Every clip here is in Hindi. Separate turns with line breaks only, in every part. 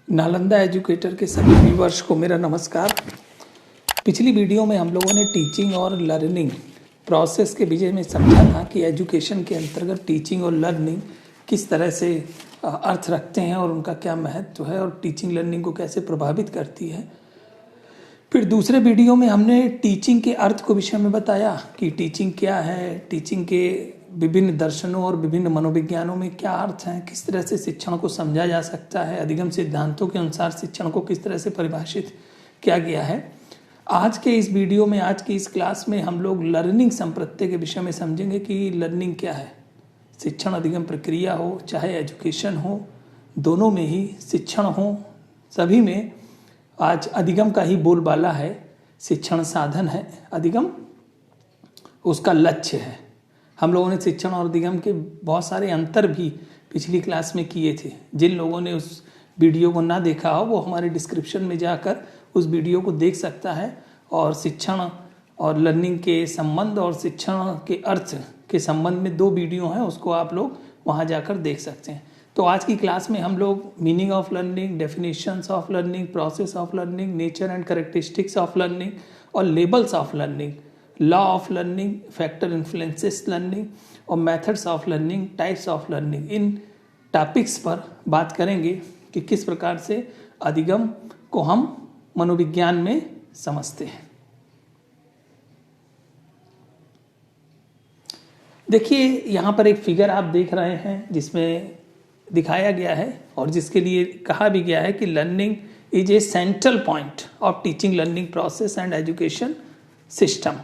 नालंदा एजुकेटर के सभी व्यूवर्स को मेरा नमस्कार। पिछली वीडियो में हम लोगों ने टीचिंग और लर्निंग प्रोसेस के विषय में समझा था कि एजुकेशन के अंतर्गत टीचिंग और लर्निंग किस तरह से अर्थ रखते हैं और उनका क्या महत्व है और टीचिंग लर्निंग को कैसे प्रभावित करती है। फिर दूसरे वीडियो में हमने टीचिंग के अर्थ को विषय में बताया कि टीचिंग क्या है, टीचिंग के विभिन्न दर्शनों और विभिन्न मनोविज्ञानों में क्या अर्थ हैं, किस तरह से शिक्षण को समझा जा सकता है, अधिगम सिद्धांतों के अनुसार शिक्षण को किस तरह से परिभाषित किया गया है। आज के इस वीडियो में, आज की इस क्लास में हम लोग लर्निंग संप्रत्यय के विषय में समझेंगे कि लर्निंग क्या है। शिक्षण अधिगम प्रक्रिया हो, चाहे एजुकेशन हो, दोनों में ही शिक्षण हो, सभी में आज अधिगम का ही बोलबाला है। शिक्षण साधन है, अधिगम उसका लक्ष्य है। हम लोगों ने शिक्षण और अधिगम के बहुत सारे अंतर भी पिछली क्लास में किए थे। जिन लोगों ने उस वीडियो को ना देखा हो वो हमारे डिस्क्रिप्शन में जाकर उस वीडियो को देख सकता है और शिक्षण और लर्निंग के संबंध और शिक्षण के अर्थ के संबंध में 2 वीडियो हैं, उसको आप लोग वहां जाकर देख सकते हैं। तो आज की क्लास में हम लोग meaning of learning, definitions of learning, process of learning, nature and characteristics of learning और levels of learning, law of learning, factor influences learning और methods of learning, types of learning, इन टॉपिक्स पर बात करेंगे कि किस प्रकार से अधिगम को हम मनोविज्ञान में समझते हैं। देखिए यहाँ पर एक फिगर आप देख रहे हैं जिसमें दिखाया गया है और जिसके लिए कहा भी गया है कि learning is A central point of teaching learning process and education system.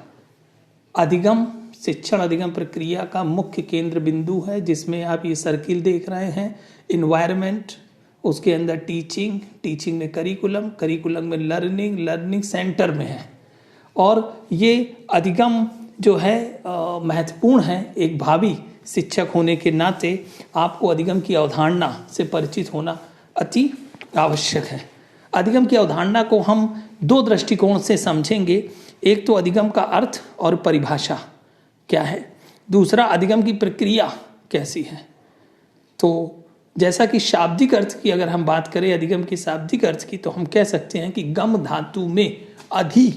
अधिगम शिक्षण अधिगम प्रक्रिया का मुख्य केंद्र बिंदु है, जिसमें आप ये सर्किल देख रहे हैं। इन्वायरमेंट, उसके अंदर टीचिंग, टीचिंग में करिकुलम, करिकुलम में लर्निंग, लर्निंग सेंटर में है। और ये अधिगम जो है महत्वपूर्ण है। एक भावी शिक्षक होने के नाते आपको अधिगम की अवधारणा से परिचित होना अति आवश्यक है। अधिगम की अवधारणा को हम 2 दृष्टिकोण से समझेंगे। एक तो अधिगम का अर्थ और परिभाषा क्या है, दूसरा अधिगम की प्रक्रिया कैसी है। तो जैसा कि शाब्दिक अर्थ की अगर हम बात करें, अधिगम की शाब्दिक अर्थ की, तो हम कह सकते हैं कि गम धातु में अधि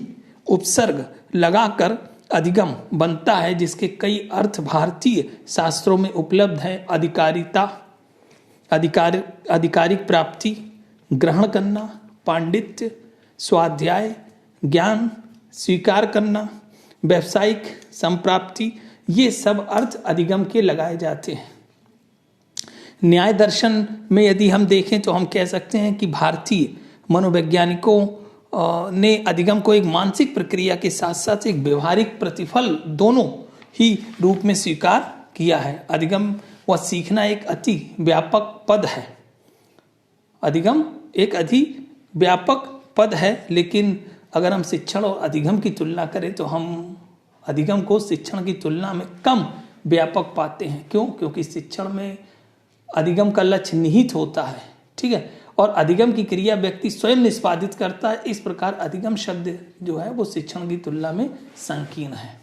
उपसर्ग लगाकर अधिगम बनता है, जिसके कई अर्थ भारतीय शास्त्रों में उपलब्ध है। अधिकारिता, आधिकारिक प्राप्ति, ग्रहण करना, पांडित्य, स्वाध्याय, ज्ञान स्वीकार करना, व्यावसायिक संप्राप्ति, ये सब अर्थ अधिगम के लगाए जाते हैं। न्याय दर्शन में यदि हम देखें तो हम कह सकते हैं कि भारतीय मनोवैज्ञानिकों ने अधिगम को एक मानसिक प्रक्रिया के साथ साथ एक व्यवहारिक प्रतिफल दोनों ही रूप में स्वीकार किया है। अधिगम व सीखना एक अति व्यापक पद है। अधिगम एक अति व्यापक पद है, लेकिन अगर हम शिक्षण और अधिगम की तुलना करें तो हम अधिगम को शिक्षण की तुलना में कम व्यापक पाते हैं। क्यों? क्योंकि शिक्षण में अधिगम का लक्ष्य निहित होता है, ठीक है, और अधिगम की क्रिया व्यक्ति स्वयं निष्पादित करता है। इस प्रकार अधिगम शब्द जो है वो शिक्षण की तुलना में संकीर्ण है।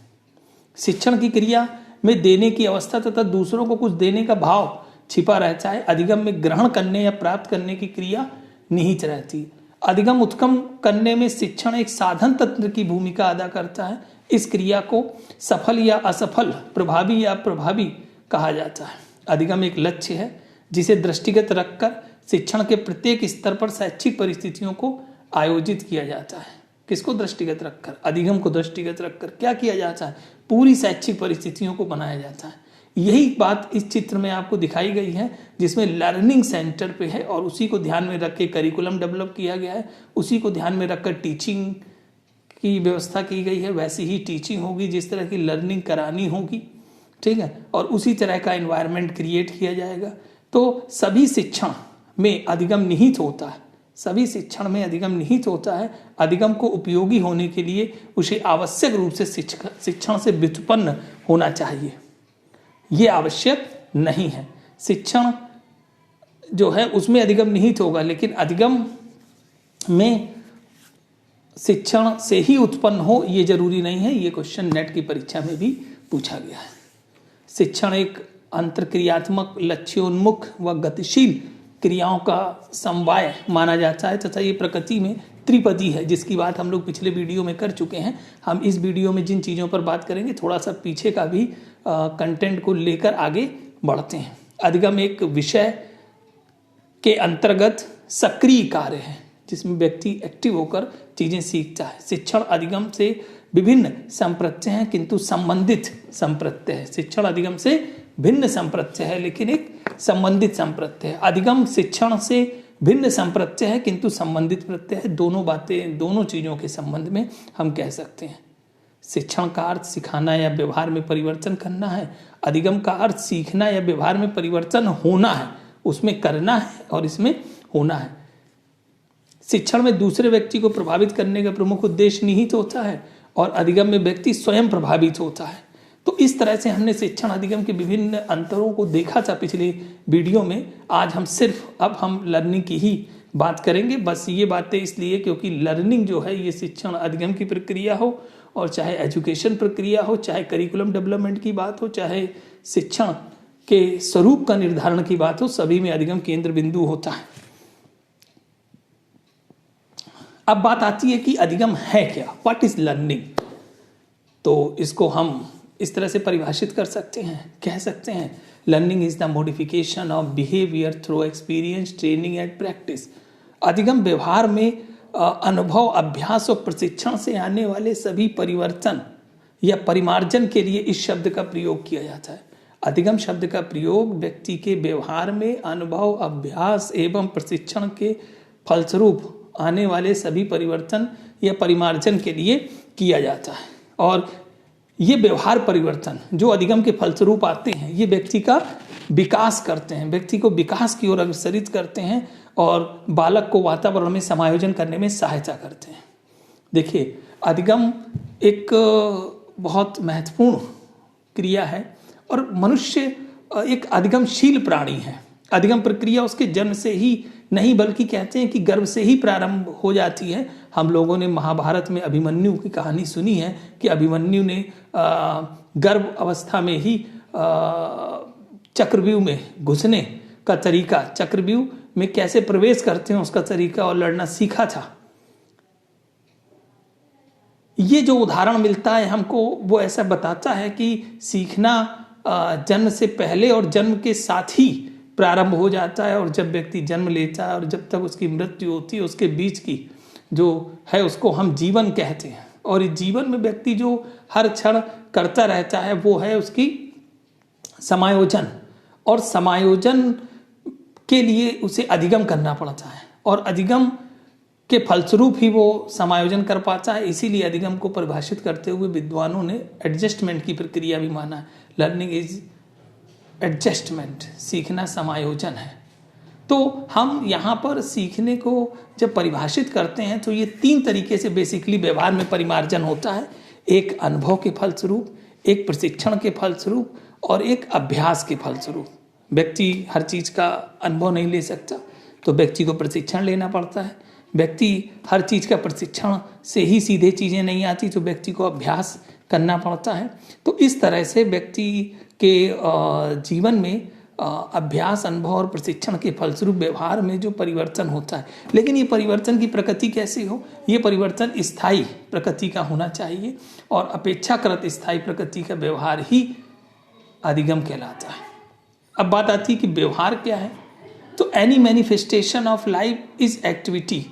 शिक्षण की क्रिया में देने की अवस्था तथा दूसरों को कुछ देने का भाव छिपा रहता है। अधिगम में ग्रहण करने या प्राप्त करने की क्रिया निहित रहती है। अधिगम उत्पन्न करने में शिक्षण एक साधन तंत्र की भूमिका अदा करता है। इस क्रिया को सफल या असफल, प्रभावी या प्रभावी कहा जाता है। अधिगम एक लक्ष्य है जिसे दृष्टिगत रखकर शिक्षण के प्रत्येक स्तर पर शैक्षिक परिस्थितियों को आयोजित किया जाता है। किसको दृष्टिगत रखकर? अधिगम को दृष्टिगत रखकर क्या किया जाता है? पूरी शैक्षिक परिस्थितियों को बनाया जाता है। यही बात इस चित्र में आपको दिखाई गई है, जिसमें लर्निंग सेंटर पे है और उसी को ध्यान में रख के करिकुलम डेवलप किया गया है। उसी को ध्यान में रखकर टीचिंग की व्यवस्था की गई है। वैसी ही टीचिंग होगी जिस तरह की लर्निंग करानी होगी, ठीक है, और उसी तरह का एनवायरनमेंट क्रिएट किया जाएगा। तो सभी शिक्षण में अधिगम निहित होता है। सभी शिक्षण में अधिगम निहित होता है। अधिगम को उपयोगी होने के लिए उसे आवश्यक रूप से शिक्षण से व्युत्पन्न होना चाहिए। ये आवश्यक नहीं है। शिक्षण जो है उसमें अधिगम निहित होगा, लेकिन अधिगम में शिक्षण से ही उत्पन्न हो ये जरूरी नहीं है। ये क्वेश्चन नेट की परीक्षा में भी पूछा गया है। शिक्षण एक अंतरक्रियात्मक, लक्ष्योन्मुख व गतिशील क्रियाओं का समवाय माना जाता है तथा ये प्रकृति में त्रिपदी है, जिसकी बात हम लोग पिछले वीडियो में कर चुके हैं। हम इस वीडियो में जिन चीज़ों पर बात करेंगे थोड़ा सा पीछे का भी कंटेंट को लेकर आगे बढ़ते हैं। अधिगम एक विषय के अंतर्गत सक्रिय कार्य है जिसमें व्यक्ति एक्टिव होकर चीज़ें सीखता है। शिक्षण अधिगम से विभिन्न संप्रत्यय हैं किंतु संबंधित संप्रत्यय है। शिक्षण अधिगम से भिन्न संप्रत्यय है लेकिन एक संबंधित संप्रत्यय है। अधिगम शिक्षण से भिन्न संप्रत्यय है किंतु संबंधित प्रत्यय है। दोनों बातें, दोनों चीज़ों के संबंध में हम कह सकते हैं। शिक्षण का अर्थ सिखाना या व्यवहार में परिवर्तन करना है, अधिगम का अर्थ सीखना या व्यवहार में परिवर्तन होना है, उसमें करना है और इसमें होना है। शिक्षण में दूसरे व्यक्ति को प्रभावित करने का प्रमुख उद्देश्य निहित होता है और अधिगम में व्यक्ति स्वयं प्रभावित होता है। तो इस तरह से हमने शिक्षण अधिगम के विभिन्न अंतरों को देखा था पिछले वीडियो में। आज हम सिर्फ अब हम लर्निंग की ही बात करेंगे। बस ये बातें इसलिए क्योंकि लर्निंग जो है ये शिक्षण अधिगम की प्रक्रिया हो और चाहे एजुकेशन प्रक्रिया हो, चाहे करिकुलम डेवलपमेंट की बात हो, चाहे शिक्षण के स्वरूप का निर्धारण की बात हो, सभी में अधिगम केंद्र बिंदु होता है। अब बात आती है कि अधिगम है क्या, व्हाट इज लर्निंग। तो इसको हम इस तरह से परिभाषित कर सकते हैं, कह सकते हैं learning is the modification of behaviour through experience, training and practice. अधिगम व्यवहार में अनुभव, अभ्यास और प्रशिक्षण से आने वाले सभी परिवर्तन या परिमार्जन के लिए इस शब्द का प्रयोग किया जाता है। अधिगम शब्द का प्रयोग व्यक्ति के व्यवहार में अनुभव, अभ्यास एवं प्रशिक्षण के फलस्वरूप आने वाले सभी परिवर्तन या परिमार्जन के लिए किया जाता है। और ये व्यवहार परिवर्तन जो अधिगम के फलस्वरूप आते हैं ये व्यक्ति का विकास करते हैं, व्यक्ति को विकास की ओर अग्रसरित करते हैं और बालक को वातावरण में समायोजन करने में सहायता करते हैं। देखिए, अधिगम एक बहुत महत्वपूर्ण क्रिया है और मनुष्य एक अधिगमशील प्राणी है। अधिगम प्रक्रिया उसके जन्म से ही नहीं बल्कि कहते हैं कि गर्भ से ही प्रारंभ हो जाती है। हम लोगों ने महाभारत में अभिमन्यु की कहानी सुनी है कि अभिमन्यु ने गर्भ अवस्था में ही चक्रव्यूह में घुसने का तरीका, चक्रव्यूह में कैसे प्रवेश करते हैं उसका तरीका और लड़ना सीखा था। ये जो उदाहरण मिलता है हमको वो ऐसा बताता है कि सीखना जन्म से पहले और जन्म के साथ ही प्रारंभ हो जाता है और जब व्यक्ति जन्म लेता है और जब तक उसकी मृत्यु होती है उसके बीच की जो है उसको हम जीवन कहते हैं। और इस जीवन में व्यक्ति जो हर क्षण करता रहता है वो है उसकी समायोजन, और समायोजन के लिए उसे अधिगम करना पड़ता है और अधिगम के फलस्वरूप ही वो समायोजन कर पाता है। इसीलिए अधिगम को परिभाषित करते हुए विद्वानों ने एडजस्टमेंट की प्रक्रिया भी माना है। लर्निंग इज एडजस्टमेंट, सीखना समायोजन है। तो हम यहाँ पर सीखने को जब परिभाषित करते हैं तो ये तीन तरीके से बेसिकली व्यवहार में परिमार्जन होता है। एक अनुभव के फलस्वरूप, एक प्रशिक्षण के फलस्वरूप और एक अभ्यास के फलस्वरूप। व्यक्ति हर चीज़ का अनुभव नहीं ले सकता तो व्यक्ति को प्रशिक्षण लेना पड़ता है। व्यक्ति हर चीज़ का प्रशिक्षण से ही सीधे चीज़ें नहीं आती तो व्यक्ति को अभ्यास करना पड़ता है। तो इस तरह से व्यक्ति के जीवन में अभ्यास, अनुभव और प्रशिक्षण के फलस्वरूप व्यवहार में जो परिवर्तन होता है। लेकिन ये परिवर्तन की प्रकृति कैसी हो, ये परिवर्तन स्थायी प्रकृति का होना चाहिए और अपेक्षाकृत स्थायी प्रकृति का व्यवहार ही अधिगम कहलाता है। अब बात आती है कि व्यवहार क्या है। तो any manifestation of life is activity,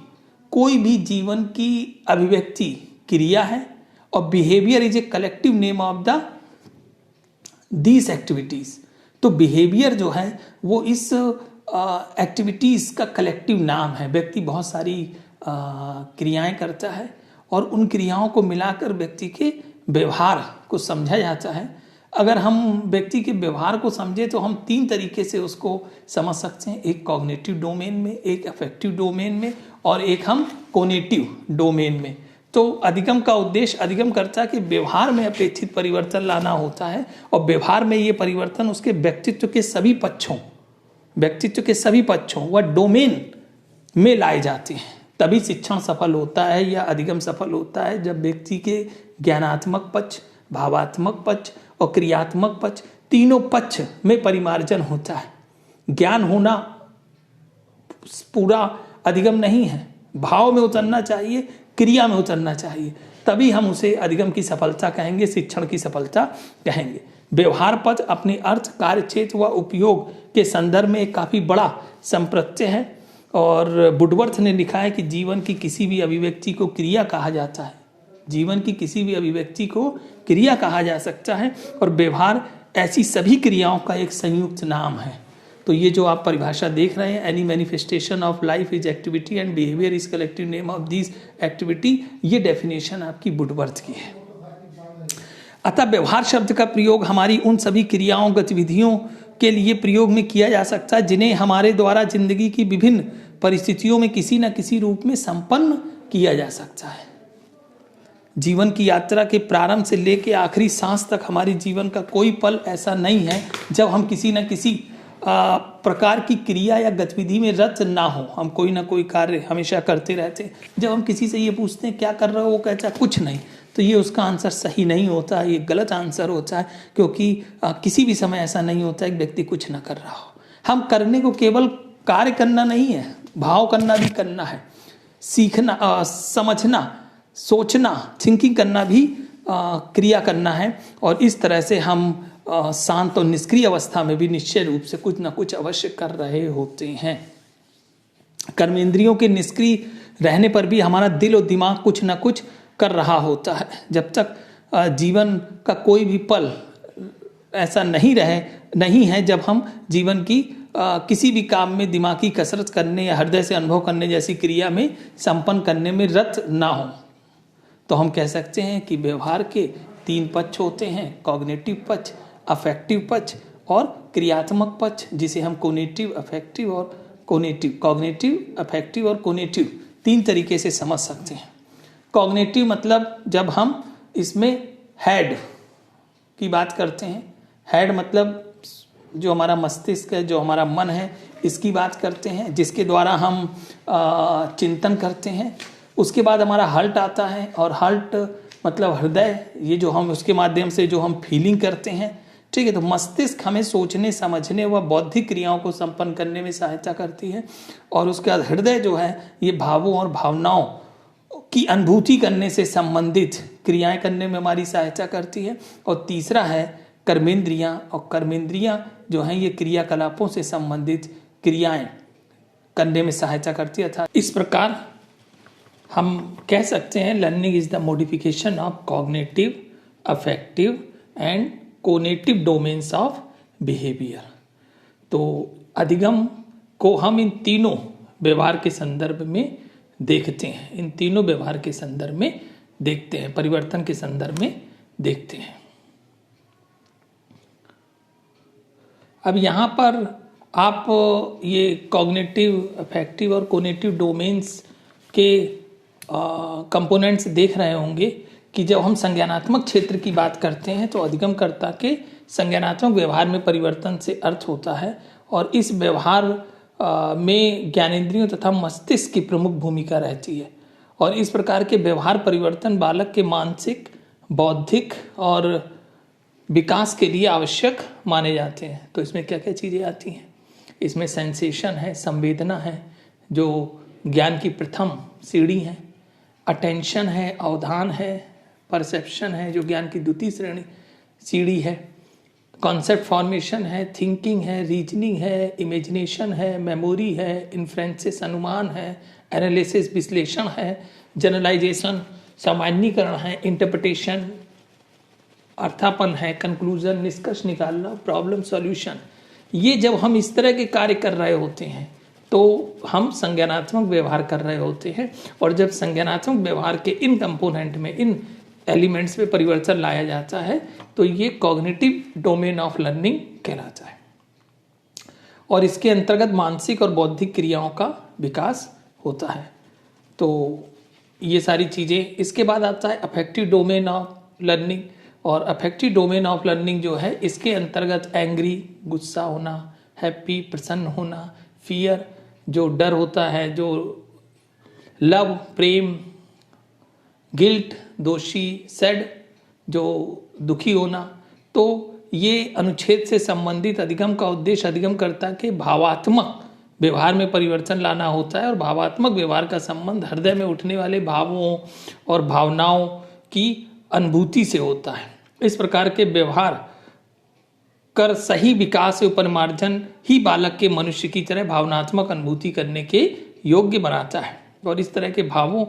कोई भी जीवन की अभिव्यक्ति क्रिया है और behaviour is a collective name of the these activities. तो बिहेवियर जो है वो इस एक्टिविटीज़ का कलेक्टिव नाम है। व्यक्ति बहुत सारी क्रियाएं करता है और उन क्रियाओं को मिलाकर व्यक्ति के व्यवहार को समझा जाता है। अगर हम व्यक्ति के व्यवहार को समझें तो हम तीन तरीके से उसको समझ सकते हैं, एक कॉग्निटिव डोमेन में, एक अफेक्टिव डोमेन में और एक हम कोनेटिव डोमेन में। तो अधिगम का उद्देश्य अधिगम करता है कि व्यवहार में अपेक्षित परिवर्तन लाना होता है और व्यवहार में ये परिवर्तन उसके व्यक्तित्व के सभी पक्षों व डोमेन में लाए जाते हैं। तभी शिक्षण सफल होता है या अधिगम सफल होता है जब व्यक्ति के ज्ञानात्मक पक्ष, भावात्मक पक्ष और क्रियात्मक पक्ष, तीनों पक्ष में परिमार्जन होता है। ज्ञान होना पूरा अधिगम नहीं है। भाव में उतरना चाहिए, क्रिया में उतरना चाहिए, तभी हम उसे अधिगम की सफलता कहेंगे, शिक्षण की सफलता कहेंगे। व्यवहार पद अपने अर्थ, कार्य क्षेत्र व उपयोग के संदर्भ में एक काफी बड़ा संप्रत्यय है। और वुडवर्थ ने लिखा है कि जीवन की किसी भी अभिव्यक्ति को क्रिया कहा जाता है। जीवन की किसी भी अभिव्यक्ति को क्रिया कहा जा सकता है, और व्यवहार ऐसी सभी क्रियाओं का एक संयुक्त नाम है। तो ये जो आप परिभाषा देख रहे हैं, any manifestation of life is activity and behaviour is collective name of this activity, ये डेफिनेशन आपकी वुडवर्थ की है। अतः व्यवहार शब्द का प्रयोग हमारी उन सभी क्रियाओं, गतिविधियों के लिए प्रयोग में किया जा सकता है जिन्हें हमारे द्वारा जिंदगी की विभिन्न परिस्थितियों में किसी न किसी रूप में संपन्न किया जा सकता है। जीवन की यात्रा के प्रारंभ से लेकर आखिरी सांस तक हमारे जीवन का कोई पल ऐसा नहीं है जब हम किसी न किसी प्रकार की क्रिया या गतिविधि में रत ना हो। हम कोई ना कोई कार्य हमेशा करते रहते हैं। जब हम किसी से ये पूछते हैं क्या कर रहे हो, वो कहता है कुछ नहीं, तो ये उसका आंसर सही नहीं होता, ये गलत आंसर होता है, क्योंकि किसी भी समय ऐसा नहीं होता है कि व्यक्ति कुछ ना कर रहा हो। हम करने को केवल कार्य करना नहीं है, भाव करना भी करना है, सीखना, समझना, सोचना, थिंकिंग करना भी क्रिया करना है। और इस तरह से हम शांत और निष्क्रिय अवस्था में भी निश्चय रूप से कुछ ना कुछ अवश्य कर रहे होते हैं। कर्मेंद्रियों के निष्क्रिय रहने पर भी हमारा दिल और दिमाग कुछ ना कुछ कर रहा होता है। जब तक जीवन का कोई भी पल ऐसा नहीं है जब हम जीवन की किसी भी काम में दिमागी कसरत करने या हृदय से अनुभव करने जैसी क्रिया में संपन्न करने में रत ना हो, तो हम कह सकते हैं कि व्यवहार के 3 पक्ष होते हैं, कॉग्निटिव पक्ष, अफेक्टिव पक्ष और क्रियात्मक पक्ष, जिसे हम कॉग्निटिव, अफेक्टिव और कॉग्निटिव, कॉग्निटिव, अफेक्टिव और कॉग्निटिव 3 तरीके से समझ सकते हैं। कॉग्निटिव मतलब जब हम इसमें हेड की बात करते हैं, हेड मतलब जो हमारा मस्तिष्क है, जो हमारा मन है, इसकी बात करते हैं, जिसके द्वारा हम चिंतन करते हैं। उसके बाद हमारा हर्ट आता है, और हर्ट मतलब हृदय, ये जो हम उसके माध्यम से जो हम फीलिंग करते हैं, ठीक है। तो मस्तिष्क हमें सोचने, समझने व बौद्धिक क्रियाओं को संपन्न करने में सहायता करती है। और उसके बाद हृदय जो है, ये भावों और भावनाओं की अनुभूति करने से संबंधित क्रियाएं करने में हमारी सहायता करती है। और तीसरा है कर्मेंद्रियां, और कर्मेंद्रियां जो हैं ये क्रियाकलापों से संबंधित क्रियाएं करने में सहायता करती है। अर्थात इस प्रकार हम कह सकते हैं learning is the modification of cognitive, affective and cognitive domains of behaviour. तो अधिगम को हम इन तीनों व्यवहार के संदर्भ में देखते हैं, इन तीनों व्यवहार के संदर्भ में देखते हैं, परिवर्तन के संदर्भ में देखते हैं। अब यहाँ पर आप ये कॉग्निटिव, अफेक्टिव और कोग्निटिव डोमेन्स के कंपोनेंट्स देख रहे होंगे कि जब हम संज्ञानात्मक क्षेत्र की बात करते हैं तो अधिगमकर्ता के संज्ञानात्मक व्यवहार में परिवर्तन से अर्थ होता है। और इस व्यवहार में ज्ञानेंद्रियों तथा मस्तिष्क की प्रमुख भूमिका रहती है। और इस प्रकार के व्यवहार परिवर्तन बालक के मानसिक, बौद्धिक और विकास के लिए आवश्यक माने जाते हैं। तो इसमें क्या क्या चीज़ें आती हैं? इसमें सेंसेशन है, संवेदना है, जो ज्ञान की प्रथम सीढ़ी है, अटेंशन है, अवधान है, परसेप्शन है, जो ज्ञान की द्वितीय श्रेणी सीढ़ी है, कॉन्सेप्ट फॉर्मेशन है, थिंकिंग है, रीजनिंग है, इमेजिनेशन है, मेमोरी है, इन्फ्रेंसेस अनुमान है, एनालिसिस विश्लेषण है, जनरलाइजेशन सामान्यीकरण है, इंटरप्रिटेशन अर्थापन है, कंक्लूजन निष्कर्ष निकालना, प्रॉब्लम सॉल्यूशन। ये जब हम इस तरह के कार्य कर रहे होते हैं तो हम संज्ञानात्मक व्यवहार कर रहे होते हैं। और जब संज्ञानात्मक व्यवहार के इन कंपोनेंट में, इन एलिमेंट्स में परिवर्तन लाया जाता है तो ये कॉग्निटिव डोमेन ऑफ लर्निंग कहलाता है। और इसके अंतर्गत मानसिक और बौद्धिक क्रियाओं का विकास होता है। तो ये सारी चीज़ें, इसके बाद आता है अफेक्टिव डोमेन ऑफ लर्निंग। और अफेक्टिव डोमेन ऑफ लर्निंग जो है इसके अंतर्गत एंग्री, गुस्सा होना, हैप्पी, प्रसन्न होना, फियर जो डर होता है, जो लव प्रेम, गिल्ट दोषी, सैड जो दुखी होना। तो ये अनुच्छेद से संबंधित अधिगम का उद्देश्य अधिगमकर्ता के भावात्मक व्यवहार में परिवर्तन लाना होता है और भावात्मक व्यवहार का संबंध हृदय में उठने वाले भावों और भावनाओं की अनुभूति से होता है। इस प्रकार के व्यवहार कर सही विकास और परिमार्जन ही बालक के मनुष्य की तरह भावनात्मक अनुभूति करने के योग्य बनाता है और इस तरह के भावों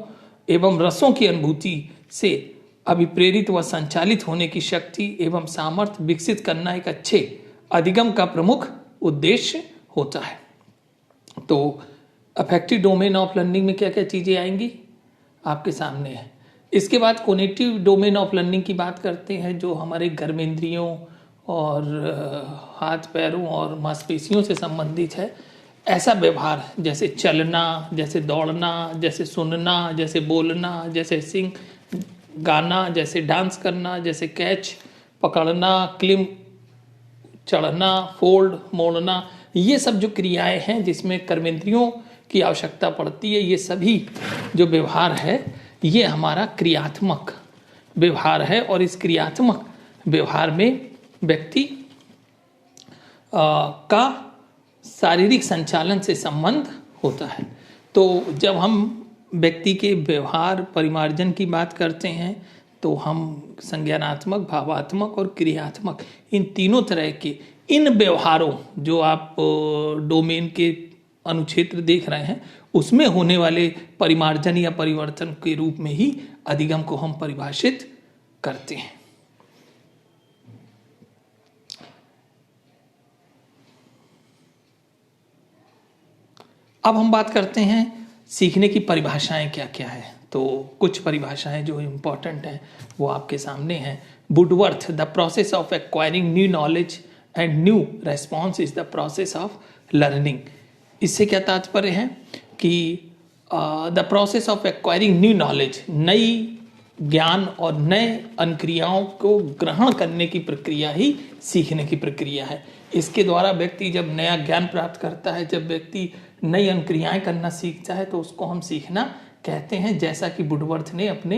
एवं रसों की अनुभूति से अभिप्रेरित व संचालित होने की शक्ति एवं सामर्थ्य विकसित करना एक अच्छे अधिगम का प्रमुख उद्देश्य होता है। तो अफेक्टिव डोमेन ऑफ लर्निंग में क्या क्या चीज़ें आएंगी आपके सामने है। इसके बाद कोग्निटिव डोमेन ऑफ लर्निंग की बात करते हैं, जो हमारे कर्मेंद्रियों और हाथ पैरों और मांसपेशियों से संबंधित है। ऐसा व्यवहार जैसे चलना, जैसे दौड़ना, जैसे सुनना, जैसे बोलना, जैसे सिंग गाना, जैसे डांस करना, जैसे कैच पकड़ना, क्लिम चढ़ना, फोल्ड मोड़ना, ये सब जो क्रियाएं हैं जिसमें कर्मेंद्रियों की आवश्यकता पड़ती है, ये सभी जो व्यवहार है ये हमारा क्रियात्मक व्यवहार है और इस क्रियात्मक व्यवहार में व्यक्ति का शारीरिक संचालन से संबंध होता है। तो जब हम व्यक्ति के व्यवहार परिमार्जन की बात करते हैं तो हम संज्ञानात्मक, भावात्मक और क्रियात्मक इन तीनों तरह के इन व्यवहारों जो आप डोमेन के अनुक्षेत्र देख रहे हैं उसमें होने वाले परिमार्जन या परिवर्तन के रूप में ही अधिगम को हम परिभाषित करते हैं। अब हम बात करते हैं सीखने की परिभाषाएं क्या क्या है। तो कुछ परिभाषाएं जो इम्पोर्टेंट हैं वो आपके सामने हैं। Woodworth, the process of acquiring new knowledge and new response is the process of learning. इससे क्या तात्पर्य है कि the process of acquiring new knowledge, नई ज्ञान और नए अनुक्रियाओं को ग्रहण करने की प्रक्रिया ही सीखने की प्रक्रिया है। इसके द्वारा व्यक्ति जब नया ज्ञान प्राप्त करता है, जब व्यक्ति नई अनुक्रियाएं करना सीखता है तो उसको हम सीखना कहते हैं, जैसा कि वुडवर्थ ने अपने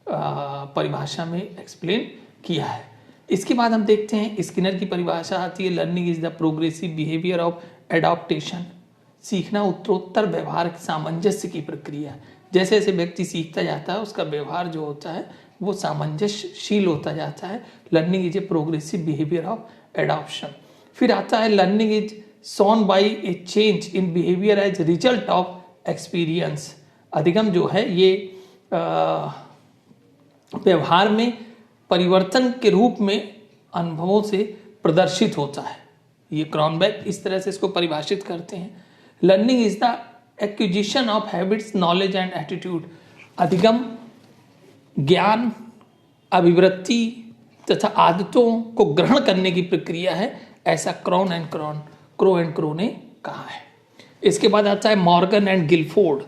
परिभाषा में एक्सप्लेन किया है। इसके बाद हम देखते हैं स्किनर की परिभाषा आती है, learning is the progressive behaviour of adaptation. सीखना उत्तरोत्तर व्यवहार सामंजस्य की प्रक्रिया। जैसे जैसे व्यक्ति सीखता जाता है उसका व्यवहार जो होता है वो सामंजस्यशील होता जाता है। Learning is a progressive behaviour of adoption. फिर आता है learning is shown by a change in behaviour as result of experience. अधिगम जो है ये व्यवहार में परिवर्तन के रूप में अनुभवों से प्रदर्शित होता है। ये क्रॉनबेक इस तरह से इसको परिभाषित करते हैं। Learning is the acquisition of habits, knowledge and attitude. अधिगम ज्ञान, अभिवृत्ति तथा आदतों को ग्रहण करने की प्रक्रिया है, ऐसा क्रो एंड क्रो ने कहा है। इसके बाद आता है मॉर्गन एंड गिलफोर्ड।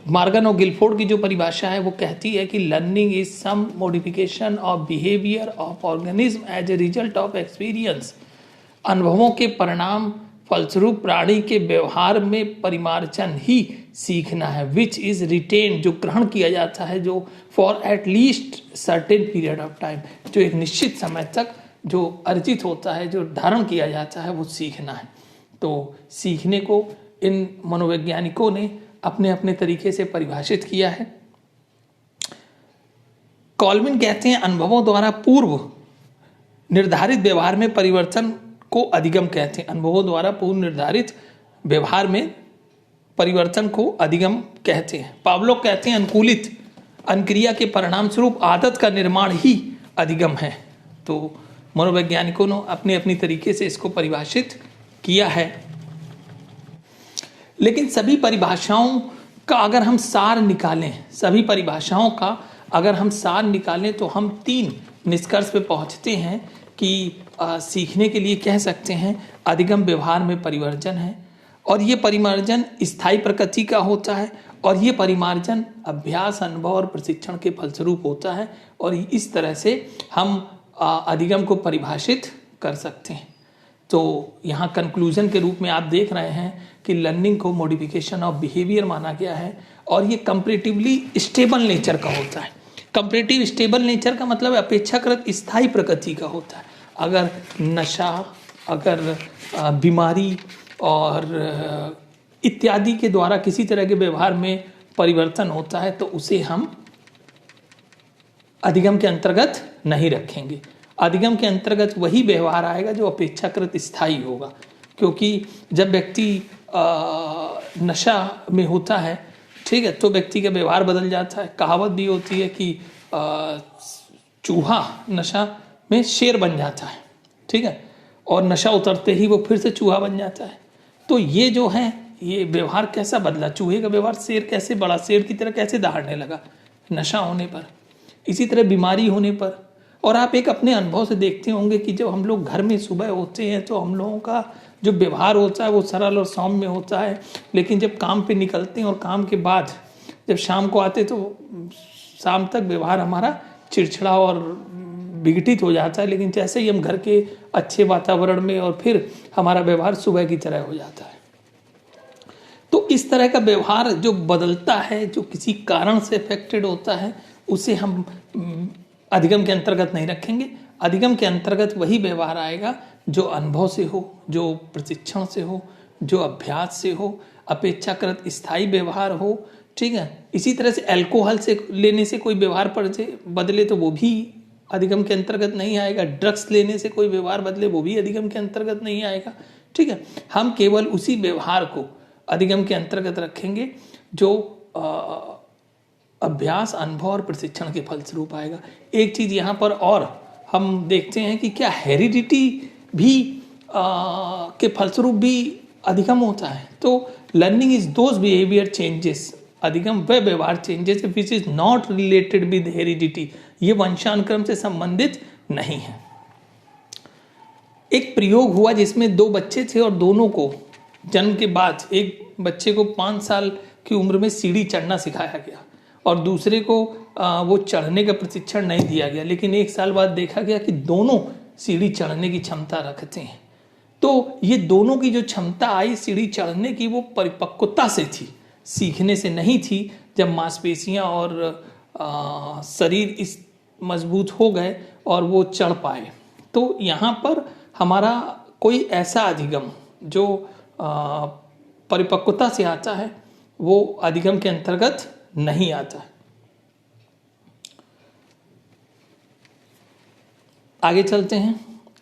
मॉर्गन और गिलफोर्ड की जो परिभाषा है वो कहती है कि learning is some modification of behaviour of organism as a result of experience. अनुभवों के परिणाम फलस्वरूप प्राणी के व्यवहार में परिमार्जन ही सीखना है। विच इज रिटेन, जो ग्रहण किया जाता है, जो for at least certain period of time, जो एक निश्चित समय तक जो अर्जित होता है, जो धारण किया जाता है, वो सीखना है। तो सीखने को इन मनोवैज्ञानिकों ने अपने अपने तरीके से परिभाषित किया है। कॉल्विन कहते हैं अनुभवों द्वारा पूर्व निर्धारित व्यवहार में परिवर्तन को अधिगम कहते हैं। अनुभवों द्वारा पूर्व निर्धारित व्यवहार में परिवर्तन को अधिगम कहते हैं। पावलोव कहते हैं अनुकूलित अनुक्रिया के परिणाम स्वरूप आदत का निर्माण ही अधिगम है। तो मनोवैज्ञानिकों ने अपने अपनी तरीके से इसको परिभाषित किया है। लेकिन सभी परिभाषाओं का अगर हम सार निकालें, सभी परिभाषाओं का अगर हम सार निकालें तो हम 3 निष्कर्ष पे पहुंचते हैं कि सीखने के लिए कह सकते हैं अधिगम व्यवहार में परिवर्तन है और ये परिमार्जन स्थायी प्रकृति का होता है और ये परिमार्जन अभ्यास, अनुभव और प्रशिक्षण के फलस्वरूप होता है और इस तरह से हम अधिगम को परिभाषित कर सकते हैं। तो यहाँ कंक्लूजन के रूप में आप देख रहे हैं कि लर्निंग को मॉडिफिकेशन ऑफ बिहेवियर माना गया है और ये कंपैरेटिवली स्टेबल नेचर का होता है। कंपैरेटिव स्टेबल नेचर का मतलब अपेक्षाकृत स्थायी प्रकृति का होता है। अगर नशा, अगर बीमारी और इत्यादि के द्वारा किसी तरह के व्यवहार में परिवर्तन होता है तो उसे हम अधिगम के अंतर्गत नहीं रखेंगे। अधिगम के अंतर्गत वही व्यवहार आएगा जो अपेक्षाकृत स्थायी होगा, क्योंकि जब व्यक्ति नशा में होता है, ठीक है, तो व्यक्ति का व्यवहार बदल जाता है। कहावत भी होती है कि चूहा नशा में शेर बन जाता है, ठीक है, और नशा उतरते ही वो फिर से चूहा बन जाता है। तो ये जो है, ये व्यवहार कैसा बदला, चूहे का व्यवहार शेर कैसे बड़ा, शेर की तरह कैसे दहाड़ने लगा नशा होने पर। इसी तरह बीमारी होने पर, और आप एक अपने अनुभव से देखते होंगे कि जब हम लोग घर में सुबह होते हैं तो हम लोगों का जो व्यवहार होता है वो सरल और सौम्य होता है, लेकिन जब काम पे निकलते हैं और काम के बाद जब शाम को आते तो शाम तक व्यवहार हमारा चिड़चिड़ा और विघटित हो जाता है। लेकिन जैसे ही हम घर के अच्छे वातावरण में, और फिर हमारा व्यवहार सुबह की तरह हो जाता है। तो इस तरह का व्यवहार जो बदलता है, जो किसी कारण से अफेक्टेड होता है, उसे हम अधिगम के अंतर्गत नहीं रखेंगे। अधिगम के अंतर्गत वही व्यवहार आएगा जो अनुभव से हो, जो प्रशिक्षण से हो, जो अभ्यास से हो, अपेक्षाकृत स्थायी व्यवहार हो, ठीक है। इसी तरह से अल्कोहल से लेने से कोई व्यवहार पर बदले तो वो भी अधिगम के अंतर्गत नहीं आएगा। ड्रग्स लेने से कोई व्यवहार बदले वो भी अधिगम के अंतर्गत नहीं आएगा, ठीक है। हम केवल उसी व्यवहार को अधिगम के अंतर्गत रखेंगे जो अभ्यास, अनुभव और प्रशिक्षण के फलस्वरूप आएगा। एक चीज यहाँ पर और हम देखते हैं कि क्या हेरिडिटी भी के फलस्वरूप भी अधिगम होता है। तो learning is those behaviour changes, अधिगम वह व्यवहार changes which is not related with heredity, ये वंशानुक्रम से संबंधित नहीं है। एक प्रयोग हुआ जिसमें दो बच्चे थे और दोनों को जन्म के बाद एक बच्चे को 5 साल की उम्र में सीढ़ी चढ़ना सिखाया गया और दूसरे को वो चढ़ने का प्रशिक्षण नहीं दिया गया, लेकिन 1 साल बाद देखा गया कि दोनों सीढ़ी चढ़ने की क्षमता रखते हैं। तो ये दोनों की जो क्षमता आई सीढ़ी चढ़ने की, वो परिपक्वता से थी, सीखने से नहीं थी। जब मांसपेशियां और शरीर इस मजबूत हो गए और वो चढ़ पाए। तो यहाँ पर हमारा कोई ऐसा अधिगम जो परिपक्वता से आता है वो अधिगम के अंतर्गत नहीं आता है। आगे चलते हैं।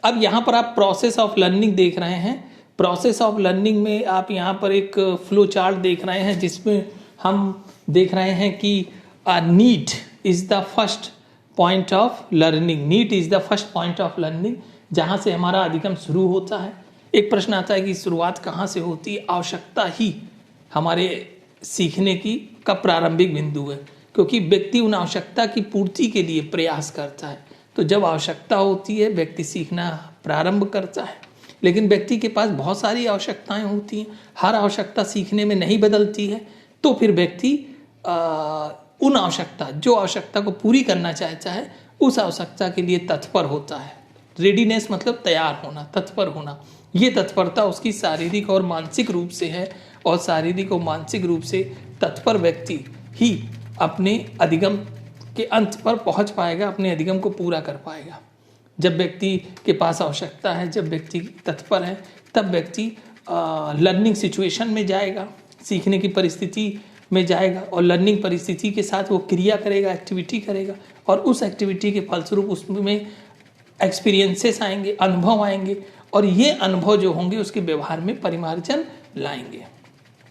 अब यहाँ पर आप प्रोसेस ऑफ लर्निंग देख रहे हैं। प्रोसेस ऑफ लर्निंग में आप यहाँ पर एक फ्लो चार्ट देख रहे हैं जिसमें हम देख रहे हैं कि need is the first point of learning. Need is the first point of learning, जहाँ से हमारा अधिगम शुरू होता है। एक प्रश्न आता है कि शुरुआत कहाँ से होती है। आवश्यकता ही हमारे सीखने का प्रारंभिक बिंदु है, क्योंकि व्यक्ति उन आवश्यकता की पूर्ति के लिए प्रयास करता है। तो जब आवश्यकता होती है व्यक्ति सीखना प्रारंभ करता है, लेकिन व्यक्ति के पास बहुत सारी आवश्यकताएं होती हैं, हर आवश्यकता सीखने में नहीं बदलती है। तो फिर व्यक्ति उन जो आवश्यकता को पूरी करना चाहता है उस आवश्यकता के लिए तत्पर होता है। रेडीनेस मतलब तैयार होना, तत्पर होना। ये तत्परता उसकी शारीरिक और मानसिक रूप से है, और शारीरिक और मानसिक रूप से तत्पर व्यक्ति ही अपने अधिगम के अंत पर पहुंच पाएगा, अपने अधिगम को पूरा कर पाएगा। जब व्यक्ति के पास आवश्यकता है, जब व्यक्ति तत्पर है, तब व्यक्ति लर्निंग सिचुएशन में जाएगा, सीखने की परिस्थिति में जाएगा, और लर्निंग परिस्थिति के साथ वो क्रिया करेगा, एक्टिविटी करेगा, और उस एक्टिविटी के फलस्वरूप उसमें एक्सपीरियंसेस आएंगे, अनुभव आएंगे, और ये अनुभव जो होंगे उसके व्यवहार में परिमार्जन लाएंगे,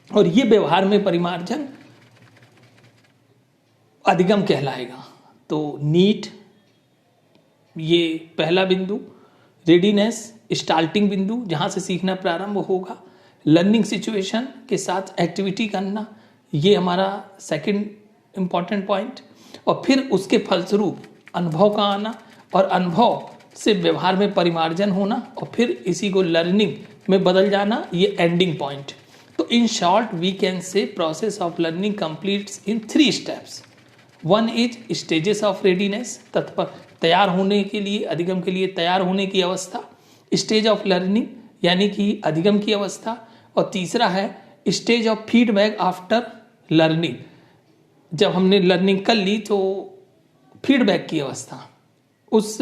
और ये व्यवहार में परिमार्जन अधिगम कहलाएगा। तो नीड ये पहला बिंदु, रेडीनेस स्टार्टिंग बिंदु जहाँ से सीखना प्रारंभ होगा, लर्निंग सिचुएशन के साथ एक्टिविटी करना ये हमारा सेकंड इम्पॉर्टेंट पॉइंट, और फिर उसके फलस्वरूप अनुभव का आना, और अनुभव से व्यवहार में परिमार्जन होना, और फिर इसी को लर्निंग में बदल जाना, ये एंडिंग पॉइंट। तो in short we can say process of learning completes in 3 steps. 1 is stages of readiness, तत्पर तैयार होने के लिए, अधिगम के लिए तैयार होने की अवस्था, स्टेज ऑफ लर्निंग यानी कि अधिगम की अवस्था, और तीसरा है stage of feedback after learning, जब हमने लर्निंग कर ली तो फीडबैक की अवस्था, उस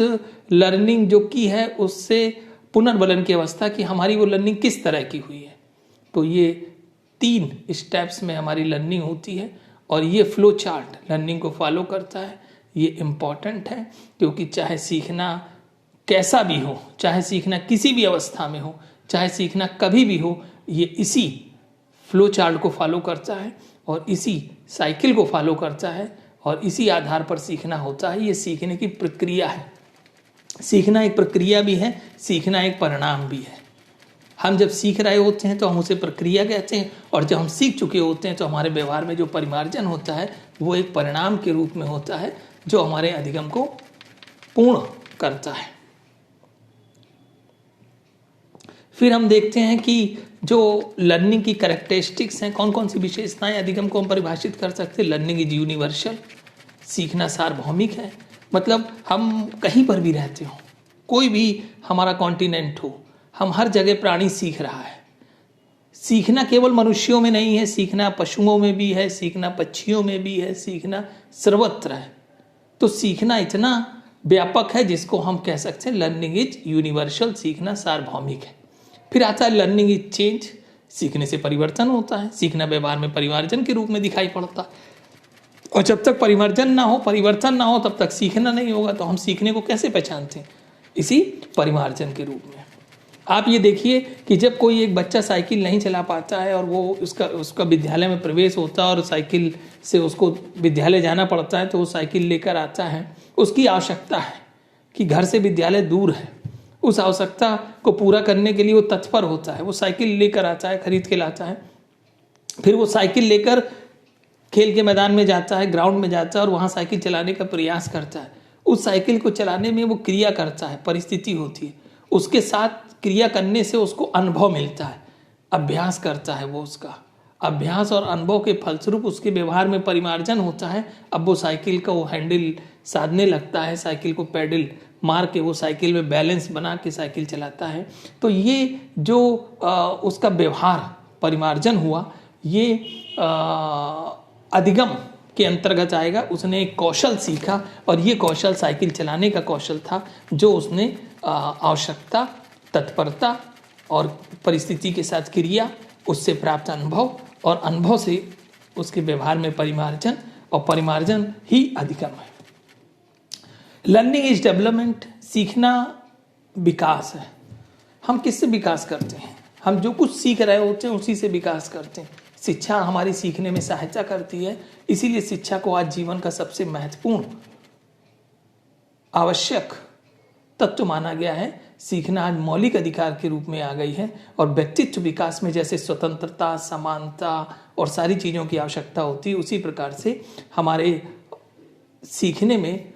लर्निंग जो की है उससे पुनर्बलन की अवस्था कि हमारी वो लर्निंग किस तरह की हुई है। तो ये 3 स्टेप्स में हमारी लर्निंग होती है और ये फ्लो चार्ट लर्निंग को फॉलो करता है। ये इम्पॉर्टेंट है क्योंकि चाहे सीखना कैसा भी हो, चाहे सीखना किसी भी अवस्था में हो, चाहे सीखना कभी भी हो, ये इसी फ्लो चार्ट को फॉलो करता है और इसी साइकिल को फॉलो करता है और इसी आधार पर सीखना होता है। ये सीखने की प्रक्रिया है। सीखना एक प्रक्रिया भी है, सीखना एक परिणाम भी है। हम जब सीख रहे होते हैं तो हम उसे प्रक्रिया कहते हैं और जब हम सीख चुके होते हैं तो हमारे व्यवहार में जो परिमार्जन होता है वो एक परिणाम के रूप में होता है जो हमारे अधिगम को पूर्ण करता है। फिर हम देखते हैं कि जो लर्निंग की कैरेक्टरिस्टिक्स हैं, कौन कौन सी विशेषताएं अधिगम को हम परिभाषित कर सकते हैं। लर्निंग इज यूनिवर्सल, सीखना सार्वभौमिक है। मतलब हम कहीं पर भी रहते हो, कोई भी हमारा कॉन्टिनेंट हो, हम हर जगह प्राणी सीख रहा है। सीखना केवल मनुष्यों में नहीं है, सीखना पशुओं में भी है, सीखना पक्षियों में भी है, सीखना सर्वत्र है। तो सीखना इतना व्यापक है जिसको हम कह सकते हैं लर्निंग इज यूनिवर्सल, सीखना सार्वभौमिक है। फिर आता है लर्निंग इज चेंज, सीखने से परिवर्तन होता है। सीखना व्यवहार में परिमार्जन के रूप में दिखाई पड़ता है और जब तक परिमार्जन ना हो, परिवर्तन ना हो, तब तक सीखना नहीं होगा। तो हम सीखने को कैसे पहचानते हैं? इसी परिमार्जन के रूप में। आप ये देखिए कि जब कोई एक बच्चा साइकिल नहीं चला पाता है और वो उसका विद्यालय में प्रवेश होता है और साइकिल से उसको विद्यालय जाना पड़ता है, तो वो साइकिल लेकर आता है। उसकी आवश्यकता है कि घर से विद्यालय दूर है, उस आवश्यकता को पूरा करने के लिए वो तत्पर होता है। वो साइकिल लेकर आता है, खरीद के लाता है। फिर वो साइकिल लेकर खेल के मैदान में जाता है, ग्राउंड में जाता है और वहाँ साइकिल चलाने का प्रयास करता है। उस साइकिल को चलाने में वो क्रिया करता है, परिस्थिति होती है। उसके साथ क्रिया करने से उसको अनुभव मिलता है, अभ्यास करता है वो। उसका अभ्यास और अनुभव के फलस्वरूप उसके व्यवहार में परिमार्जन होता है। अब वो साइकिल का वो हैंडल साधने लगता है, साइकिल को पैडल मार के वो साइकिल में बैलेंस बना के साइकिल चलाता है। तो ये जो उसका व्यवहार परिमार्जन हुआ, ये अधिगम के अंतर्गत आएगा। उसने एक कौशल सीखा और ये कौशल साइकिल चलाने का कौशल था जो उसने आवश्यकता, तत्परता और परिस्थिति के साथ क्रिया, उससे प्राप्त अनुभव और अनुभव से उसके व्यवहार में परिमार्जन, और परिमार्जन ही अधिगम है। लर्निंग इज डेवलपमेंट, सीखना विकास है। हम किससे विकास करते हैं? हम जो कुछ सीख रहे होते हैं उसी से विकास करते हैं। शिक्षा हमारी सीखने में सहायता करती है, इसीलिए शिक्षा को आज जीवन का सबसे महत्वपूर्ण आवश्यक तत्व माना गया है। सीखना आज मौलिक अधिकार के रूप में आ गई है और व्यक्तित्व विकास में जैसे स्वतंत्रता, समानता और सारी चीज़ों की आवश्यकता होती है, उसी प्रकार से हमारे सीखने में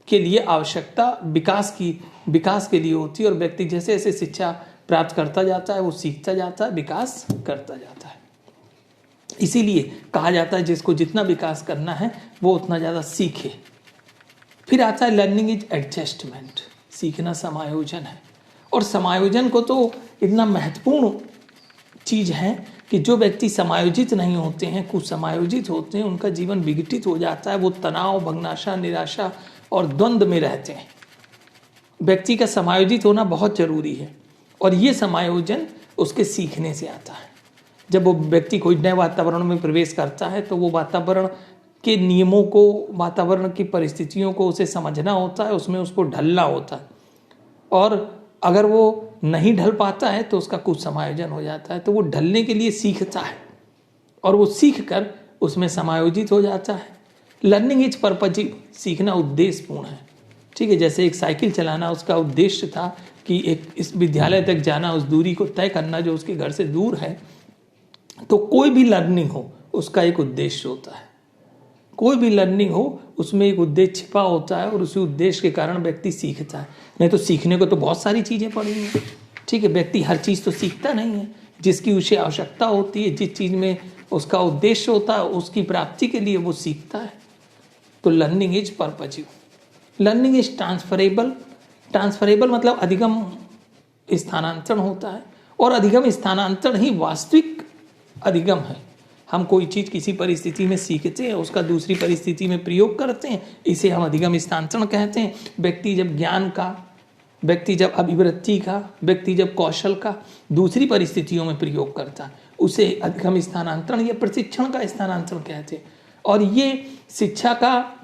के लिए आवश्यकता विकास के लिए होती है। और व्यक्ति जैसे जैसे शिक्षा प्राप्त करता जाता है वो सीखता जाता है, विकास करता जाता है। इसीलिए कहा जाता है जिसको जितना विकास करना है वो उतना ज़्यादा सीखे। फिर आता है लर्निंग इज एडजस्टमेंट, सीखना समायोजन है। और समायोजन को तो इतना महत्वपूर्ण चीज़ है कि जो व्यक्ति समायोजित नहीं होते हैं, कुसमायोजित होते हैं, उनका जीवन विघटित हो जाता है। वो तनाव, भग्नाशा, निराशा और द्वंद्व में रहते हैं। व्यक्ति का समायोजित होना बहुत जरूरी है और ये समायोजन उसके सीखने से आता है। जब वो व्यक्ति कोई नए वातावरण में प्रवेश करता है तो वो वातावरण के नियमों को, वातावरण की परिस्थितियों को उसे समझना होता है, उसमें उसको ढलना होता है। और अगर वो नहीं ढल पाता है तो उसका कुछ समायोजन हो जाता है। तो वो ढलने के लिए सीखता है और वो सीख कर उसमें समायोजित हो जाता है। लर्निंग इज पर्पजिव, सीखना उद्देश्यपूर्ण है। ठीक है, जैसे एक साइकिल चलाना उसका उद्देश्य था कि एक इस विद्यालय तक जाना, उस दूरी को तय करना जो उसके घर से दूर है। तो कोई भी लर्निंग हो उसका एक उद्देश्य होता है। कोई भी लर्निंग हो उसमें एक उद्देश्य छिपा होता है और उसी उद्देश्य के कारण व्यक्ति सीखता है। नहीं तो सीखने को तो बहुत सारी चीज़ें पड़ी हैं। ठीक है, व्यक्ति हर चीज़ तो सीखता नहीं है। जिसकी उसे आवश्यकता होती है, जिस चीज़ में उसका उद्देश्य होता है, उसकी प्राप्ति के लिए वो सीखता है। तो learning is purposive. Learning is transferable. Transferable मतलब अधिगम स्थानांतरण होता है और अधिगम स्थानांतरण ही वास्तविक अधिगम है। हम कोई चीज़ किसी परिस्थिति में सीखते हैं, उसका दूसरी परिस्थिति में प्रयोग करते हैं, इसे हम अधिगम स्थानांतरण कहते हैं। व्यक्ति जब ज्ञान का व्यक्ति जब अभिवृत्ति का, व्यक्ति जब कौशल का दूसरी परिस्थितियों में प्रयोग करता है, उसे अधिगम स्थानांतरण या प्रशिक्षण का स्थानांतरण कहते हैं। और ये शिक्षा का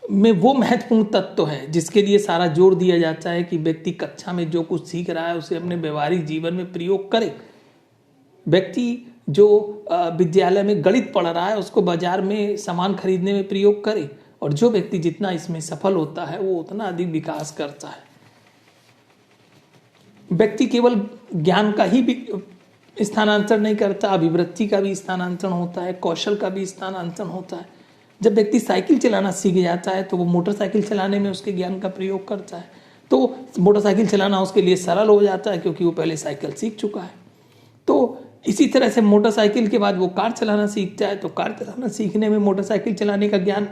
में वो महत्वपूर्ण तत्व है जिसके लिए सारा जोर दिया जाता है कि व्यक्ति कक्षा में जो कुछ सीख रहा है उसे अपने व्यवहारिक जीवन में प्रयोग करे। व्यक्ति जो विद्यालय में गणित पढ़ रहा है उसको बाजार में सामान खरीदने में प्रयोग करे, और जो व्यक्ति जितना इसमें सफल होता है वो उतना अधिक विकास करता है। व्यक्ति केवल ज्ञान का ही स्थानांतरण नहीं करता, अभिवृत्ति का भी स्थानांतरण होता है, कौशल का भी स्थानांतरण होता है। जब व्यक्ति साइकिल चलाना सीख जाता है तो वो मोटरसाइकिल चलाने में उसके ज्ञान का प्रयोग करता है, तो मोटरसाइकिल चलाना उसके लिए सरल हो जाता है क्योंकि वो पहले साइकिल सीख चुका है। तो इसी तरह से मोटरसाइकिल के बाद वो कार चलाना सीखता है, तो कार चलाना सीखने में मोटरसाइकिल चलाने का ज्ञान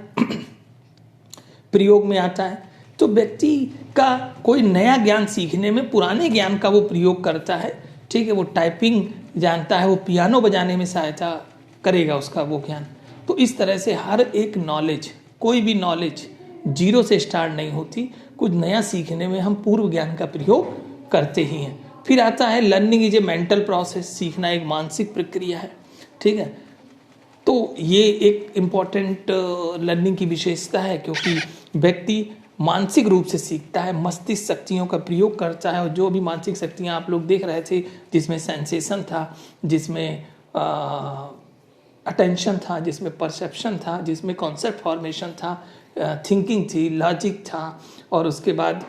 प्रयोग में आता है। तो व्यक्ति का कोई नया ज्ञान सीखने में पुराने ज्ञान का वो प्रयोग करता है। ठीक है, वो टाइपिंग जानता है, वो पियानो बजाने में सहायता करेगा उसका वो ज्ञान। तो इस तरह से हर एक नॉलेज, कोई भी नॉलेज जीरो से स्टार्ट नहीं होती, कुछ नया सीखने में हम पूर्व ज्ञान का प्रयोग करते ही हैं। फिर आता है learning is A mental process, सीखना एक मानसिक प्रक्रिया है। ठीक है, तो ये एक इम्पॉर्टेंट लर्निंग की विशेषता है क्योंकि व्यक्ति मानसिक रूप से सीखता है, मस्तिष्क शक्तियों का प्रयोग करता है। और जो भी मानसिक शक्तियाँ आप लोग देख रहे थे, जिसमें सेंसेशन था, जिसमें अटेंशन था, जिसमें परसेप्शन था, जिसमें कॉन्सेप्ट फॉर्मेशन था, थिंकिंग थी, लॉजिक था, और उसके बाद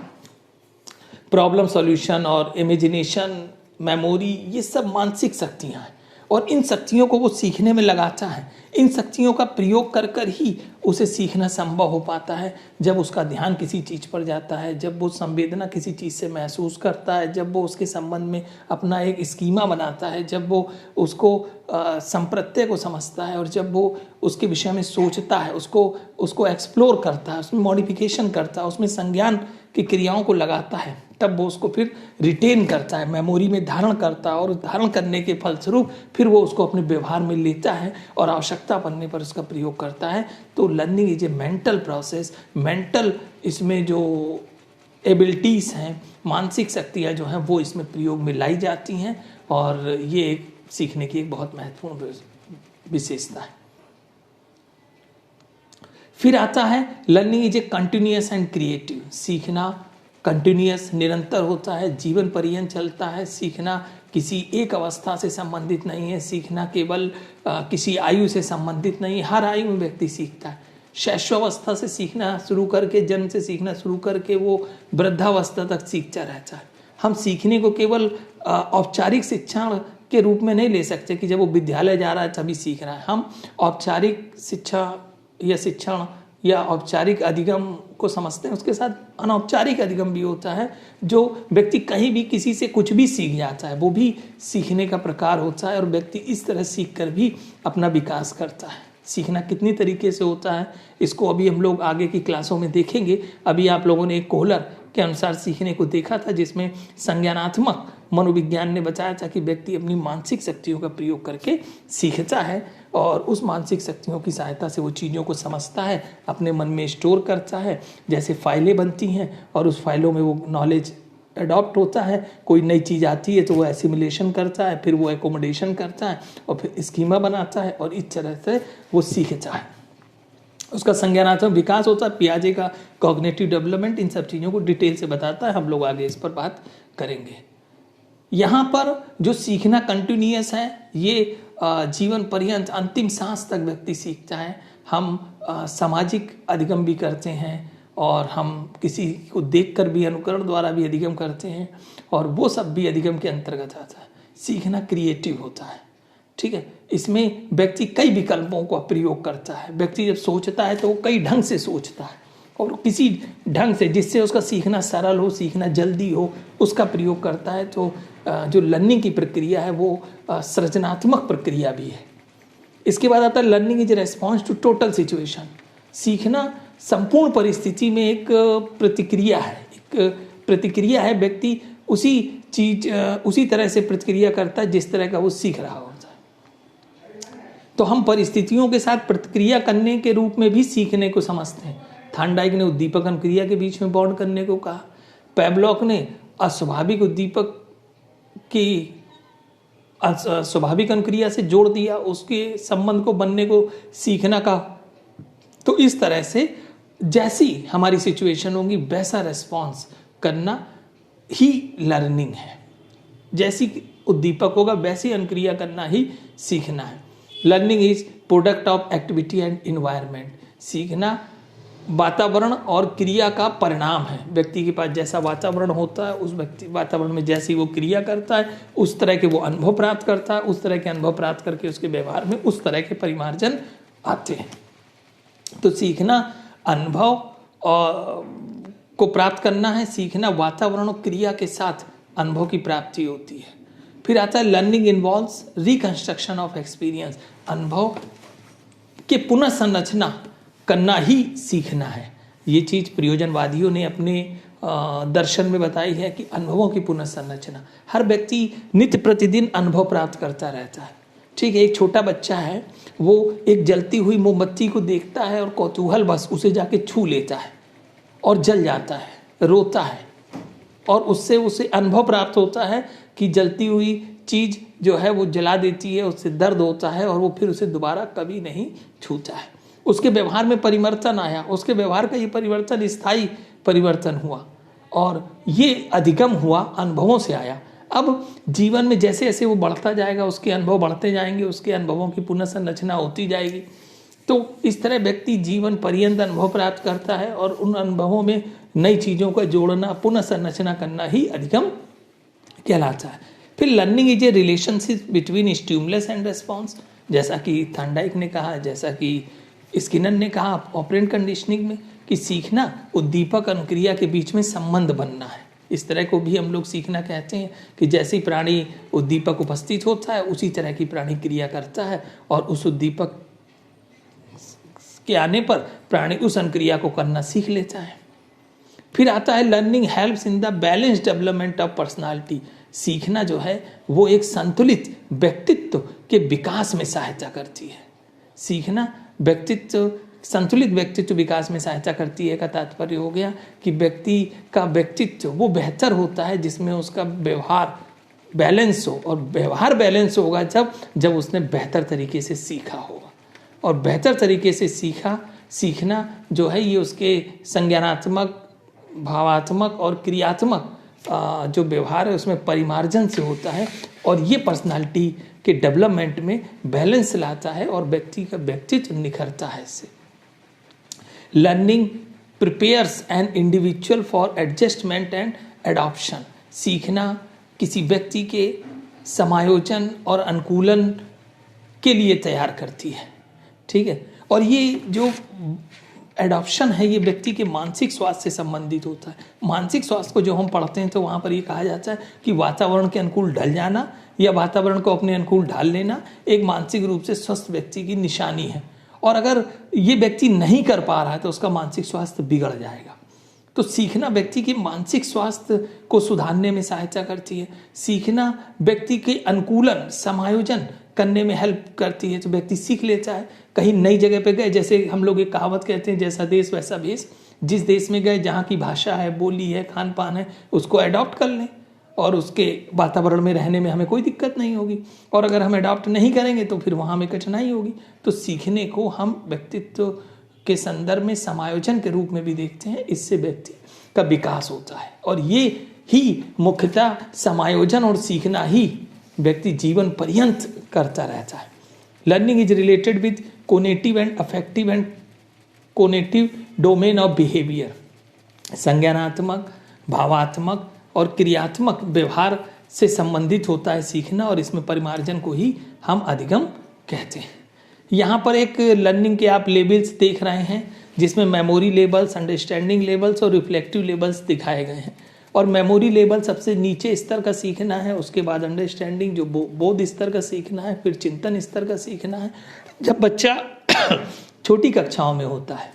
प्रॉब्लम सॉल्यूशन और इमेजिनेशन, मेमोरी, ये सब मानसिक शक्तियाँ हैं। और इन शक्तियों को वो सीखने में लगाता है। इन शक्तियों का प्रयोग कर कर ही उसे सीखना संभव हो पाता है। जब उसका ध्यान किसी चीज़ पर जाता है, जब वो संवेदना किसी चीज़ से महसूस करता है, जब वो उसके संबंध में अपना एक स्कीमा बनाता है, जब वो उसको संप्रत्यय को समझता है, और जब वो उसके विषय में सोचता है, उसको एक्सप्लोर करता है, उसमें मॉडिफिकेशन करता है, उसमें संज्ञान की क्रियाओं को लगाता है, तब वो उसको फिर रिटेन करता है, मेमोरी में धारण करता है, और धारण करने के फलस्वरूप फिर वो उसको अपने व्यवहार में लेता है और आवश्यकता पड़ने पर उसका प्रयोग करता है। तो learning is A mental process. Mental, इसमें जो एबिलिटीज़ हैं, मानसिक शक्तियाँ जो हैं, वो इसमें प्रयोग में लाई जाती हैं, और ये एक सीखने की एक बहुत महत्वपूर्ण विशेषता है। फिर आता है learning is A continuous and creative. सीखना कंटिन्यूअस, निरंतर होता है, जीवन पर्यंत चलता है। सीखना किसी एक अवस्था से संबंधित नहीं है, सीखना केवल किसी आयु से संबंधित नहीं, हर आयु में व्यक्ति सीखता है। शैशवावस्था से सीखना शुरू करके, जन्म से सीखना शुरू करके वो वृद्धावस्था तक सीखता रहता है। हम सीखने को केवल औपचारिक शिक्षण के रूप में नहीं ले सकते कि जब वो विद्यालय जा रहा है तभी सीख रहा है। हम औपचारिक शिक्षा या शिक्षण या औपचारिक अधिगम को समझते हैं, उसके साथ अनौपचारिक अधिगम भी होता है। जो व्यक्ति कहीं भी किसी से कुछ भी सीख जाता है, वो भी सीखने का प्रकार होता है, और व्यक्ति इस तरह सीख कर भी अपना विकास करता है। सीखना कितनी तरीके से होता है इसको अभी हम लोग आगे की क्लासों में देखेंगे। अभी आप लोगों ने एक कोहलर के अनुसार सीखने को देखा था, जिसमें संज्ञानात्मक मनोविज्ञान ने बताया था कि व्यक्ति अपनी मानसिक शक्तियों का प्रयोग करके सीखता है, और उस मानसिक शक्तियों की सहायता से वो चीज़ों को समझता है, अपने मन में स्टोर करता है, जैसे फाइलें बनती हैं, और उस फाइलों में वो नॉलेज अडॉप्ट होता है। कोई नई चीज़ आती है तो वो एसिमिलेशन करता है, फिर वो एकोमोडेशन करता है, और फिर स्कीमा बनाता है, और इस तरह से वो सीखता है। उसका संज्ञानात्मक विकास होता है। पियाजे का कॉग्निटिव डेवलपमेंट इन सब चीज़ों को डिटेल से बताता है। हम लोग आगे इस पर बात करेंगे। यहाँ पर जो सीखना कंटिन्यूअस है, ये जीवन पर्यंत अंतिम सांस तक व्यक्ति सीखता है। हम सामाजिक अधिगम भी करते हैं, और हम किसी को देखकर भी, अनुकरण द्वारा भी अधिगम करते हैं, और वो सब भी अधिगम के अंतर्गत आता है। सीखना क्रिएटिव होता है। ठीक है, इसमें व्यक्ति कई विकल्पों का प्रयोग करता है। व्यक्ति जब सोचता है तो वो कई ढंग से सोचता है, और किसी ढंग से जिससे उसका सीखना सरल हो, सीखना जल्दी हो, उसका प्रयोग करता है। तो जो लर्निंग की प्रक्रिया है वो सृजनात्मक प्रक्रिया भी है। इसके बाद आता है learning is response to total situation. सीखना संपूर्ण परिस्थिति में एक प्रतिक्रिया है, व्यक्ति उसी तरह से प्रतिक्रिया करता है जिस तरह का वो सीख रहा होता है। तो हम परिस्थितियों के साथ प्रतिक्रिया करने के रूप में भी सीखने को समझते हैं। थार्नडाइक ने उद्दीपक क्रिया के बीच में बॉन्ड करने को कहा। पेवलॉक ने अस्वाभाविक उद्दीपक की स्वाभाविक अनुक्रिया से जोड़ दिया, उसके संबंध को बनने को सीखना का। तो इस तरह से जैसी हमारी सिचुएशन होगी वैसा रेस्पॉन्स करना ही लर्निंग है। जैसी उद्दीपक होगा वैसी अनुक्रिया करना ही सीखना है। Learning is product of activity and environment. सीखना वातावरण और क्रिया का परिणाम है। व्यक्ति के पास जैसा वातावरण होता है, उस व्यक्ति वातावरण में जैसी वो क्रिया करता है, उस तरह के वो अनुभव प्राप्त करता है। उस तरह के अनुभव प्राप्त करके उसके व्यवहार में उस तरह के परिमार्जन आते हैं। तो सीखना अनुभव को प्राप्त करना है। सीखना वातावरण और क्रिया के साथ अनुभव की प्राप्ति होती है। फिर आता है learning involves reconstruction of experience. अनुभव के पुनः संरचना करना ही सीखना है। ये चीज़ प्रयोजनवादियों ने अपने दर्शन में बताई है कि अनुभवों की पुनः संरचना। हर व्यक्ति नित्य प्रतिदिन अनुभव प्राप्त करता रहता है। ठीक है, एक छोटा बच्चा है, वो एक जलती हुई मोमबत्ती को देखता है और कौतूहल बस उसे जाके छू लेता है और जल जाता है, रोता है, और उससे उसे अनुभव प्राप्त होता है कि जलती हुई चीज़ जो है वो जला देती है, उससे दर्द होता है और वो फिर उसे दोबारा कभी नहीं छूता है। उसके व्यवहार में परिवर्तन आया, उसके व्यवहार का ये परिवर्तन स्थायी परिवर्तन हुआ और ये अधिगम हुआ, अनुभवों से आया। अब जीवन में जैसे जैसे वो बढ़ता जाएगा, उसके अनुभव बढ़ते जाएंगे, उसके अनुभवों की पुनः संरचना होती जाएगी। तो इस तरह व्यक्ति जीवन पर्यंत अनुभव प्राप्त करता है और उन अनुभवों में नई चीज़ों का जोड़ना, पुनः संरचना करना ही अधिगम कहलाता है। फिर learning is A relationship between stimulus and response. जैसा कि थॉर्नडाइक ने कहा, जैसा कि स्किनर ने कहा ऑपरेंट कंडीशनिंग में, कि सीखना उद्दीपक अनुक्रिया के बीच में संबंध बनना है। इस तरह को भी हम लोग सीखना कहते हैं कि जैसे ही प्राणी उद्दीपक उपस्थित होता है उसी तरह की प्राणी क्रिया करता है और उस उद्दीपक के आने पर प्राणी उस अनुक्रिया को करना सीख लेता है। फिर आता है learning helps in the balance development of personality. सीखना जो है वो एक संतुलित व्यक्तित्व के विकास में सहायता करती है। सीखना व्यक्तित्व, संतुलित व्यक्तित्व विकास में सहायता करती है का तात्पर्य हो गया कि व्यक्ति का व्यक्तित्व वो बेहतर होता है जिसमें उसका व्यवहार बैलेंस हो, और व्यवहार बैलेंस होगा जब उसने बेहतर तरीके से सीखा होगा। और बेहतर तरीके से सीखना जो है ये उसके संज्ञानात्मक, भावात्मक और क्रियात्मक जो व्यवहार है उसमें परिमार्जन से होता है और ये पर्सनालिटी के डेवलपमेंट में बैलेंस लाता है और व्यक्ति का व्यक्तित्व निखरता है इससे। Learning prepares an individual for adjustment and adoption. सीखना किसी व्यक्ति के समायोजन और अनुकूलन के लिए तैयार करती है। ठीक है, और ये जो एडॉप्शन है ये व्यक्ति के मानसिक स्वास्थ्य से संबंधित होता है। मानसिक स्वास्थ्य को जो हम पढ़ते हैं तो वहाँ पर ये कहा जाता है कि वातावरण के अनुकूल ढल जाना या वातावरण को अपने अनुकूल ढाल लेना एक मानसिक रूप से स्वस्थ व्यक्ति की निशानी है। और अगर ये व्यक्ति नहीं कर पा रहा है तो उसका मानसिक स्वास्थ्य बिगड़ जाएगा। तो सीखना व्यक्ति के मानसिक स्वास्थ्य को सुधारने में सहायता करती है। सीखना व्यक्ति के अनुकूलन, समायोजन करने में हेल्प करती है। तो व्यक्ति सीख लेता है। कहीं नई जगह पे गए, जैसे हम लोग एक कहावत कहते हैं, जैसा देश वैसा भेष। जिस देश में गए जहाँ की भाषा है, बोली है, खान पान है, उसको अडॉप्ट कर लें और उसके वातावरण में रहने में हमें कोई दिक्कत नहीं होगी। और अगर हम अडॉप्ट नहीं करेंगे तो फिर वहाँ में कठिनाई होगी। तो सीखने को हम व्यक्तित्व के संदर्भ में समायोजन के रूप में भी देखते हैं। इससे व्यक्ति का विकास होता है और ये ही मुख्यतः समायोजन और सीखना ही व्यक्ति जीवन पर्यंत करता रहता है। Learning is related with cognitive and affective and cognitive domain of behaviour. संज्ञानात्मक, भावात्मक और क्रियात्मक व्यवहार से संबंधित होता है सीखना, और इसमें परिमार्जन को ही हम अधिगम कहते हैं। यहाँ पर एक लर्निंग के आप लेवल्स देख रहे हैं जिसमें मेमोरी लेवल्स, अंडरस्टैंडिंग लेवल्स और रिफ्लेक्टिव लेवल्स दिखाए गए हैं। और मेमोरी लेवल सबसे नीचे स्तर का सीखना है, उसके बाद अंडरस्टैंडिंग जो बोध स्तर का सीखना है, फिर चिंतन स्तर का सीखना है। जब बच्चा छोटी कक्षाओं में होता है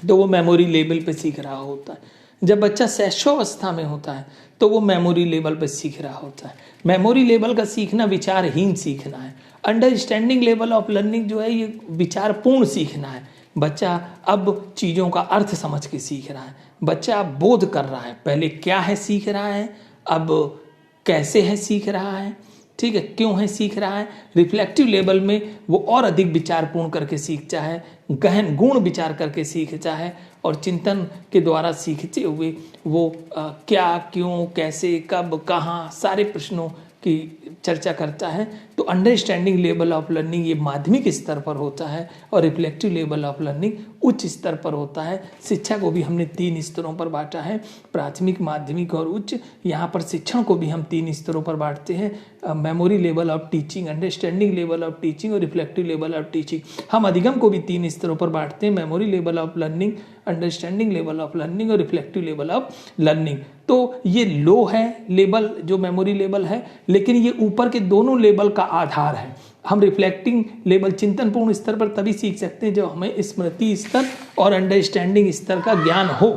तो वो मेमोरी लेवल पे सीख रहा होता है। जब बच्चा शैशवावस्था में होता है तो वो मेमोरी लेवल पे सीख रहा होता है। मेमोरी लेवल का सीखना विचारहीन सीखना है। अंडरस्टैंडिंग लेवल ऑफ लर्निंग जो है ये विचारपूर्ण सीखना है। बच्चा अब चीज़ों का अर्थ समझ के सीख रहा है, बच्चा अब बोध कर रहा है, पहले क्या है सीख रहा है, अब कैसे है सीख रहा है, ठीक है, क्यों है सीख रहा है। रिफ्लेक्टिव लेवल में वो और अधिक विचारपूर्ण करके सीखता है, गहन गुण विचार करके सीखता है, और चिंतन के द्वारा सीखते हुए वो क्या, क्यों, कैसे, कब, कहाँ सारे प्रश्नों की चर्चा करता है। तो अंडरस्टैंडिंग लेवल ऑफ लर्निंग ये माध्यमिक स्तर पर होता है और रिफ्लेक्टिव लेवल ऑफ लर्निंग उच्च स्तर पर होता है। शिक्षा को भी हमने 3 स्तरों पर बांटा है, प्राथमिक, माध्यमिक और उच्च। यहाँ पर शिक्षण को भी हम 3 स्तरों पर बांटते हैं, memory level of teaching, understanding level of teaching और रिफ्लेक्टिव लेवल ऑफ टीचिंग। हम अधिगम को भी 3 स्तरों पर बांटते हैं, memory level of learning, understanding level of learning और रिफ्लेक्टिव लेवल ऑफ लर्निंग। तो ये लो है लेवल जो मेमोरी लेवल है, लेकिन ये ऊपर के दोनों लेवल का आधार है। हम रिफ्लेक्टिंग लेवल चिंतनपूर्ण स्तर पर तभी सीख सकते हैं जब हमें स्मृति स्तर और अंडरस्टैंडिंग स्तर का ज्ञान हो।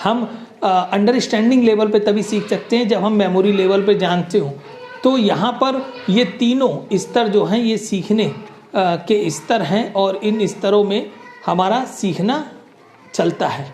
हम अंडरस्टैंडिंग लेवल पे तभी सीख सकते हैं जब हम मेमोरी लेवल पे जानते हो। तो यहाँ पर ये तीनों स्तर जो हैं ये सीखने के स्तर हैं और इन स्तरों में हमारा सीखना चलता है।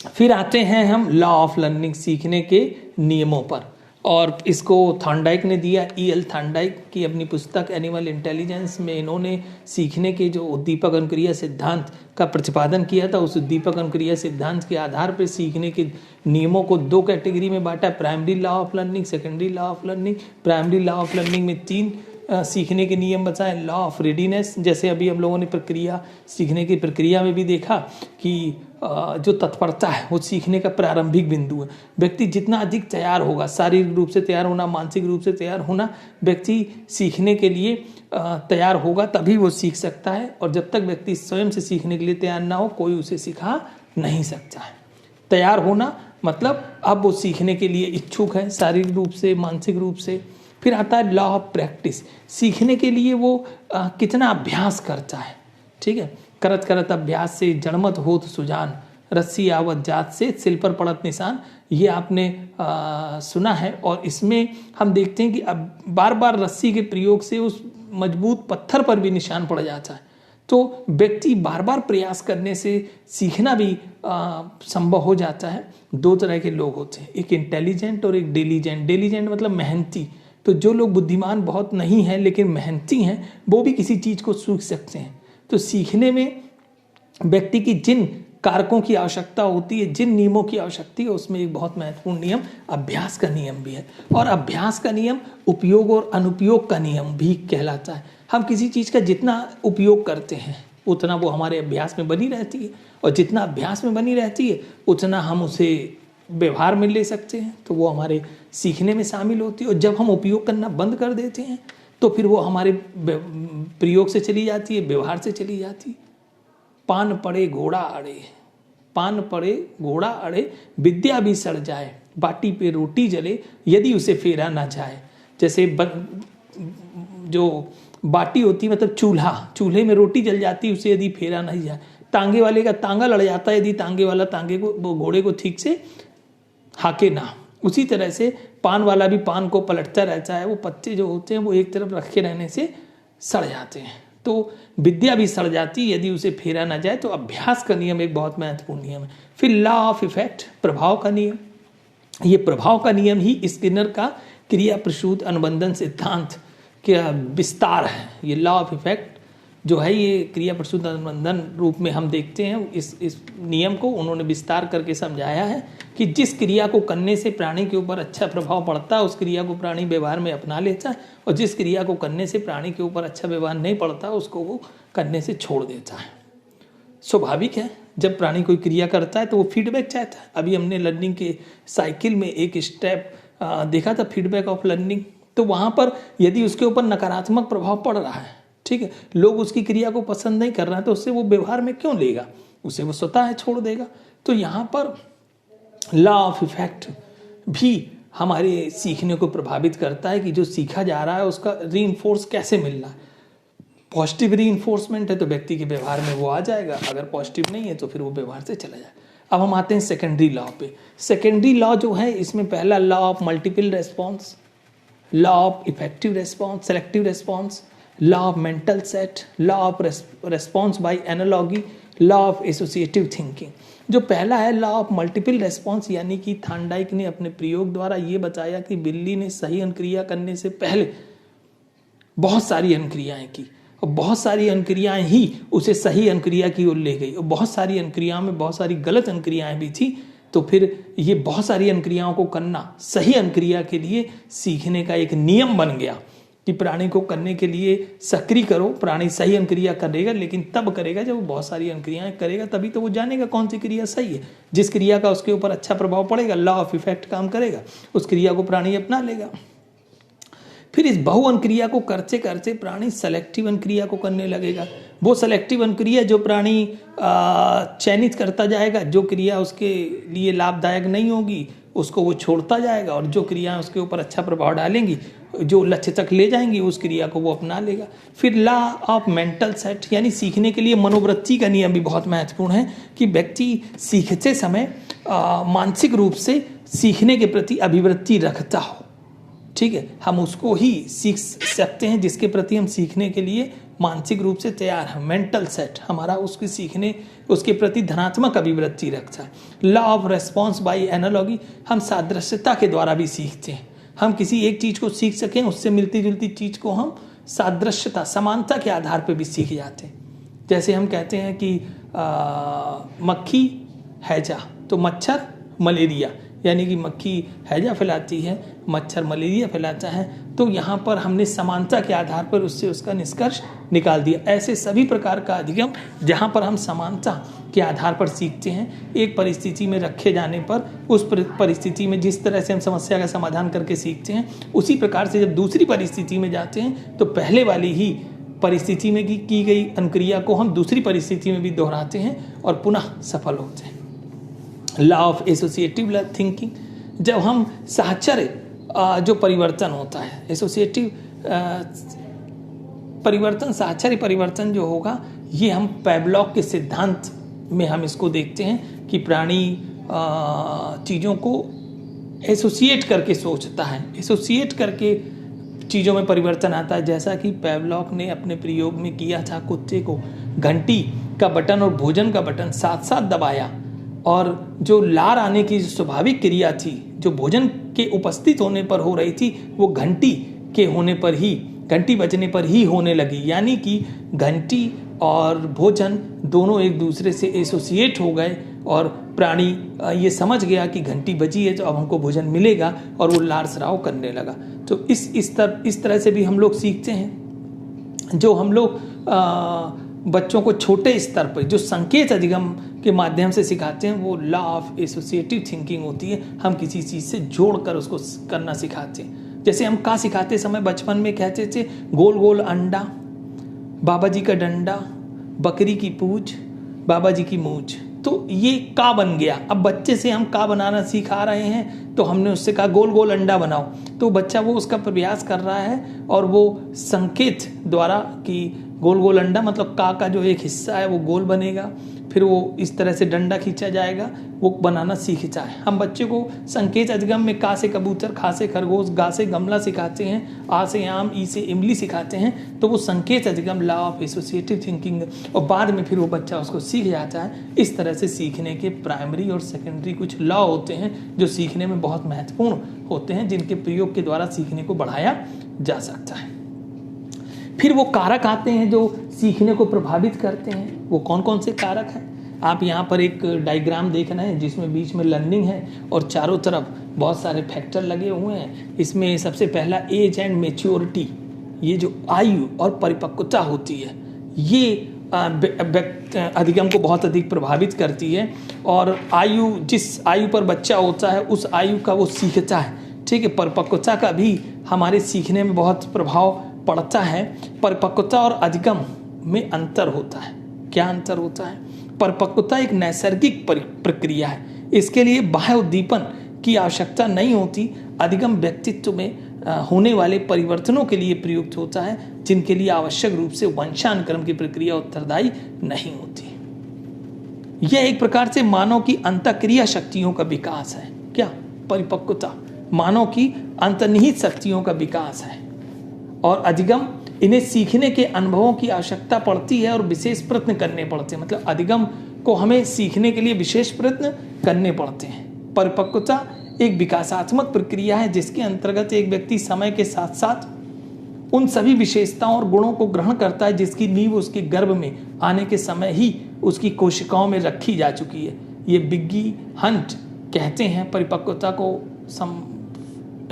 फिर आते हैं हम लॉ ऑफ लर्निंग, सीखने के नियमों पर, और इसको थॉर्नडाइक ने दिया। E.L. थॉर्नडाइक की अपनी पुस्तक एनिमल इंटेलिजेंस में इन्होंने सीखने के जो उद्दीपक अनुक्रिया सिद्धांत का प्रतिपादन किया था, उस उद्दीपक अनुक्रिया सिद्धांत के आधार पर सीखने के नियमों को 2 कैटेगरी में बांटा, primary law of learning, secondary law of learning. Primary law of learning में 3 सीखने के नियम बताएं। लॉ ऑफ रेडीनेस, जैसे अभी हम लोगों ने प्रक्रिया, सीखने की प्रक्रिया में भी देखा कि जो तत्परता है वो सीखने का प्रारंभिक बिंदु है। व्यक्ति जितना अधिक तैयार होगा, शारीरिक रूप से तैयार होना, मानसिक रूप से तैयार होना, व्यक्ति सीखने के लिए तैयार होगा तभी वो सीख सकता है। और जब तक व्यक्ति स्वयं से सीखने के लिए तैयार ना हो, कोई उसे सिखा नहीं सकता है। तैयार होना मतलब अब वो सीखने के लिए इच्छुक है, शारीरिक रूप से, मानसिक रूप से। फिर आता है लॉ ऑफ प्रैक्टिस, सीखने के लिए वो कितना अभ्यास करता है, ठीक है। करत करत अभ्यास से जड़मत होत सुजान, रस्सी आवत जात से सिल पर पड़त निशान, ये आपने सुना है। और इसमें हम देखते हैं कि अब बार बार रस्सी के प्रयोग से उस मजबूत पत्थर पर भी निशान पड़ जाता है। तो व्यक्ति बार बार प्रयास करने से सीखना भी संभव हो जाता है। 2 तरह के लोग होते हैं, एक इंटेलिजेंट और एक डिलीजेंट। डिलीजेंट मतलब मेहनती। तो जो लोग बुद्धिमान बहुत नहीं हैं लेकिन मेहनती हैं, वो भी किसी चीज़ को सीख सकते हैं। तो सीखने में व्यक्ति की जिन कारकों की आवश्यकता होती है, जिन नियमों की आवश्यकता है, उसमें एक बहुत महत्वपूर्ण नियम अभ्यास का नियम भी है। और अभ्यास का नियम उपयोग और अनुपयोग का नियम भी कहलाता है। हम किसी चीज़ का जितना उपयोग करते हैं उतना वो हमारे अभ्यास में बनी रहती है, और जितना अभ्यास में बनी रहती है उतना हम उसे व्यवहार में ले सकते हैं, तो वो हमारे सीखने में शामिल होती है। और जब हम उपयोग करना बंद कर देते हैं तो फिर वो हमारे प्रयोग से चली जाती है, व्यवहार से चली जाती है। पान पड़े घोड़ा अड़े, पान पड़े घोड़ा अड़े, विद्या भी सड़ जाए, बाटी पे रोटी जले, यदि उसे फेरा ना जाए। जैसे जो बाटी होती है मतलब चूल्हा, चूल्हे में रोटी जल जाती है, उसे यदि फेरा नहीं जाए, तांगे वाले का तांगा लड़ जाता है यदि तांगे वाला तांगे को, घोड़े को ठीक से हाके ना। उसी तरह से पान वाला भी पान को पलटता रहता है, वो पत्ते जो होते हैं वो एक तरफ रखे रहने से सड़ जाते हैं। तो विद्या भी सड़ जाती है यदि उसे फेरा ना जाए। तो अभ्यास का नियम एक बहुत महत्वपूर्ण नियम है। फिर लॉ ऑफ इफेक्ट, प्रभाव का नियम। ये प्रभाव का नियम ही स्किनर का क्रिया प्रसूत अनुबंधन सिद्धांत का विस्तार है। ये लॉ ऑफ इफेक्ट जो है ये क्रिया प्रसूत अनुबंधन रूप में हम देखते हैं। इस नियम को उन्होंने विस्तार करके समझाया है कि जिस क्रिया को करने से प्राणी के ऊपर अच्छा प्रभाव पड़ता है उस क्रिया को प्राणी व्यवहार में अपना लेता है, और जिस क्रिया को करने से प्राणी के ऊपर अच्छा व्यवहार नहीं पड़ता उसको वो करने से छोड़ देता है। स्वाभाविक है, जब प्राणी कोई क्रिया करता है तो वो फीडबैक चाहता है। अभी हमने लर्निंग के साइकिल में एक स्टेप देखा था, फीडबैक ऑफ लर्निंग। तो वहाँ पर यदि उसके ऊपर नकारात्मक प्रभाव पड़ रहा है, ठीक है, लोग उसकी क्रिया को पसंद नहीं कर रहे हैं, तो उससे वो व्यवहार में क्यों लेगा, उसे वो स्वतः है छोड़ देगा। तो यहाँ पर लॉ ऑफ इफेक्ट भी हमारे सीखने को प्रभावित करता है कि जो सीखा जा रहा है उसका रीइंफोर्स कैसे मिल रहा है। पॉजिटिव रीइंफोर्समेंट है तो व्यक्ति के व्यवहार में वो आ जाएगा, अगर पॉजिटिव नहीं है तो फिर वो व्यवहार से चला जाएगा। अब हम आते हैं सेकेंडरी लॉ पे। सेकेंडरी लॉ जो है इसमें पहला law of multiple response, law of effective response, selective response, law of mental set, law of response bye analogy, law of associative thinking. जो पहला है लॉ ऑफ मल्टीपल रेस्पॉन्स, यानी कि थार्नडाइक ने अपने प्रयोग द्वारा ये बताया कि बिल्ली ने सही अनुक्रिया करने से पहले बहुत सारी अनुक्रियाएं की और बहुत सारी अनुक्रियाएं ही उसे सही अनुक्रिया की ओर ले गई और बहुत सारी अनुक्रियाओं में बहुत सारी गलत अनुक्रियाएं भी थी। तो फिर ये बहुत सारी अनुक्रियाओं को करना सही अनुक्रिया के लिए सीखने का एक नियम बन गया कि प्राणी को करने के लिए सक्रिय करो, प्राणी सही अनुक्रिया करेगा, लेकिन तब करेगा जब वो बहुत सारी अनुक्रियाएं करेगा, तभी तो वो जानेगा कौन सी क्रिया सही है। जिस क्रिया का उसके ऊपर अच्छा प्रभाव पड़ेगा, लॉ ऑफ इफेक्ट काम करेगा, उस क्रिया को प्राणी अपना लेगा। फिर इस बहु अनुक्रिया को करते करते प्राणी सेलेक्टिव अनुक्रिया को करने लगेगा। वो सेलेक्टिव अनुक्रिया जो प्राणी चयनित करता जाएगा, जो क्रिया उसके लिए लाभदायक नहीं होगी उसको वो छोड़ता जाएगा, और जो क्रिया उसके ऊपर अच्छा प्रभाव डालेंगी, जो लक्ष्य तक ले जाएंगी, उस क्रिया को वो अपना लेगा। फिर लॉ ऑफ मेंटल सेट, यानी सीखने के लिए मनोवृत्ति का नियम भी बहुत महत्वपूर्ण है कि व्यक्ति सीखते समय मानसिक रूप से सीखने के प्रति अभिवृत्ति रखता हो। ठीक है, हम उसको ही सीख सकते हैं जिसके प्रति हम सीखने के लिए मानसिक रूप से तैयार है। मेंटल सेट हमारा उसके सीखने, उसके प्रति धनात्मक अभिवृत्ति रखता है। Law of response bye analogy, हम सादृश्यता के द्वारा भी सीखते हैं। हम किसी एक चीज़ को सीख सकें, उससे मिलती जुलती चीज़ को हम सादृश्यता, समानता के आधार पर भी सीख जाते हैं। जैसे हम कहते हैं कि मक्खी हैजा तो मच्छर मलेरिया, यानी कि मक्खी हैजा फैलाती है, मच्छर मलेरिया फैलाता है। तो यहाँ पर हमने समानता के आधार पर उससे उसका निष्कर्ष निकाल दिया। ऐसे सभी प्रकार का अधिगम जहाँ पर हम समानता के आधार पर सीखते हैं, एक परिस्थिति में रखे जाने पर उस परिस्थिति में जिस तरह से हम समस्या का समाधान करके सीखते हैं, उसी प्रकार से जब दूसरी परिस्थिति में जाते हैं तो पहले वाली ही परिस्थिति में की गई अनुक्रिया को हम दूसरी परिस्थिति में भी दोहराते हैं और पुनः सफल होते हैं। लॉ ऑफ एसोसिएटिव थिंकिंग, जब हम साहचर्य जो परिवर्तन होता है, एसोसिएटिव परिवर्तन, साहचर्य परिवर्तन जो होगा, ये हम पैवलॉक के सिद्धांत में हम इसको देखते हैं कि प्राणी चीज़ों को एसोसिएट करके सोचता है, एसोसिएट करके चीज़ों में परिवर्तन आता है। जैसा कि पैवलॉक ने अपने प्रयोग में किया था, कुत्ते को घंटी का बटन और भोजन का बटन साथ साथ दबाया और जो लार आने की स्वाभाविक क्रिया थी, जो भोजन के उपस्थित होने पर हो रही थी, वो घंटी के होने पर ही, घंटी बजने पर ही होने लगी। यानी कि घंटी और भोजन दोनों एक दूसरे से एसोसिएट हो गए और प्राणी ये समझ गया कि घंटी बजी है तो अब हमको भोजन मिलेगा, और वो लार स्राव करने लगा। तो इस तरह से भी हम लोग सीखते हैं। जो हम लोग बच्चों को छोटे स्तर पर जो संकेत अधिगम के माध्यम से सिखाते हैं, वो लॉ ऑफ एसोसिएटिव थिंकिंग होती है। हम किसी चीज़ से जोड़कर उसको करना सिखाते हैं। जैसे हम का सिखाते समय बचपन में कहते थे गोल गोल अंडा, बाबा जी का डंडा, बकरी की पूंछ, बाबा जी की मूंछ, तो ये का बन गया। अब बच्चे से हम का बनाना सिखा रहे हैं, तो हमने उससे कहा गोल गोल अंडा बनाओ, तो बच्चा वो उसका प्रयास कर रहा है और वो संकेत द्वारा कि गोल गोल अंडा मतलब का जो एक हिस्सा है वो गोल बनेगा, फिर वो इस तरह से डंडा खींचा जाएगा, वो बनाना सीखता है। हम बच्चे को संकेत अधिगम में का से कबूतर, खा से खरगोश, गा से गमला सिखाते हैं, आ से आम, ई से इमली सिखाते हैं। तो वो संकेत अधिगम लॉ ऑफ एसोसिएटिव थिंकिंग, और बाद में फिर वो बच्चा उसको सीख जाता है। इस तरह से सीखने के प्राइमरी और सेकेंडरी कुछ लॉ होते हैं जो सीखने में बहुत महत्वपूर्ण होते हैं, जिनके प्रयोग के द्वारा सीखने को बढ़ाया जा सकता है। फिर वो कारक आते हैं जो सीखने को प्रभावित करते हैं। वो कौन कौन से कारक हैं? आप यहाँ पर एक डायग्राम देख रहे हैं जिसमें बीच में लर्निंग है और चारों तरफ बहुत सारे फैक्टर लगे हुए हैं। इसमें सबसे पहला एज एंड मैच्योरिटी, ये जो आयु और परिपक्वता होती है, ये अधिगम को बहुत अधिक प्रभावित करती है। और आयु, जिस आयु पर बच्चा होता है उस आयु का वो सीखता है। ठीक है, परिपक्वता का भी हमारे सीखने में बहुत प्रभाव पड़ता है। परिपक्वता और अधिगम में अंतर होता है। क्या अंतर होता है? परिपक्वता एक नैसर्गिक प्रक्रिया है, इसके लिए बाह्य उद्दीपन की आवश्यकता नहीं होती। अधिगम व्यक्तित्व में होने वाले परिवर्तनों के लिए प्रयुक्त होता है, जिनके लिए आवश्यक रूप से वंशानुक्रम की प्रक्रिया उत्तरदायी नहीं होती। यह एक प्रकार से मानव की अंतःक्रिया शक्तियों का विकास है। क्या? परिपक्वता मानव की अंतर्निहित शक्तियों का विकास है। और अधिगम, इन्हें सीखने के अनुभवों की आवश्यकता पड़ती है और विशेष प्रयत्न करने पड़ते हैं। मतलब अधिगम को हमें सीखने के लिए विशेष प्रयत्न करने पड़ते हैं। परिपक्वता एक विकासात्मक प्रक्रिया है जिसके अंतर्गत एक व्यक्ति समय के साथ साथ उन सभी विशेषताओं और गुणों को ग्रहण करता है जिसकी नींव उसके गर्भ में आने के समय ही उसकी कोशिकाओं में रखी जा चुकी है। ये बिग्गी हंट कहते हैं परिपक्वता को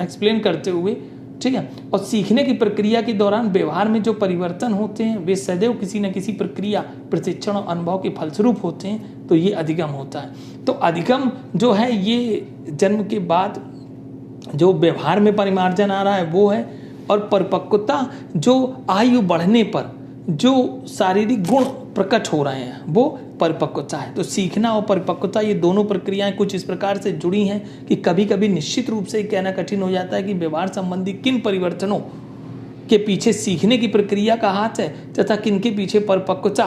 एक्सप्लेन करते हुए, ठीक है। और सीखने की प्रक्रिया के दौरान व्यवहार में जो परिवर्तन होते हैं वे सदैव किसी न किसी प्रक्रिया, प्रशिक्षण और अनुभव के फलस्वरूप होते हैं, तो ये अधिगम होता है। तो अधिगम जो है ये जन्म के बाद जो व्यवहार में परिमार्जन आ रहा है वो है, और परिपक्वता जो आयु बढ़ने पर जो शारीरिक गुण प्रकट हो रहे हैं वो परिपक्वता है। तो सीखना और परिपक्वता ये दोनों प्रक्रियाएं कुछ इस प्रकार से जुड़ी हैं कि कभी कभी निश्चित रूप से कहना कठिन हो जाता है कि व्यवहार संबंधी किन परिवर्तनों के पीछे सीखने की प्रक्रिया का हाथ है तथा किन के पीछे परिपक्वता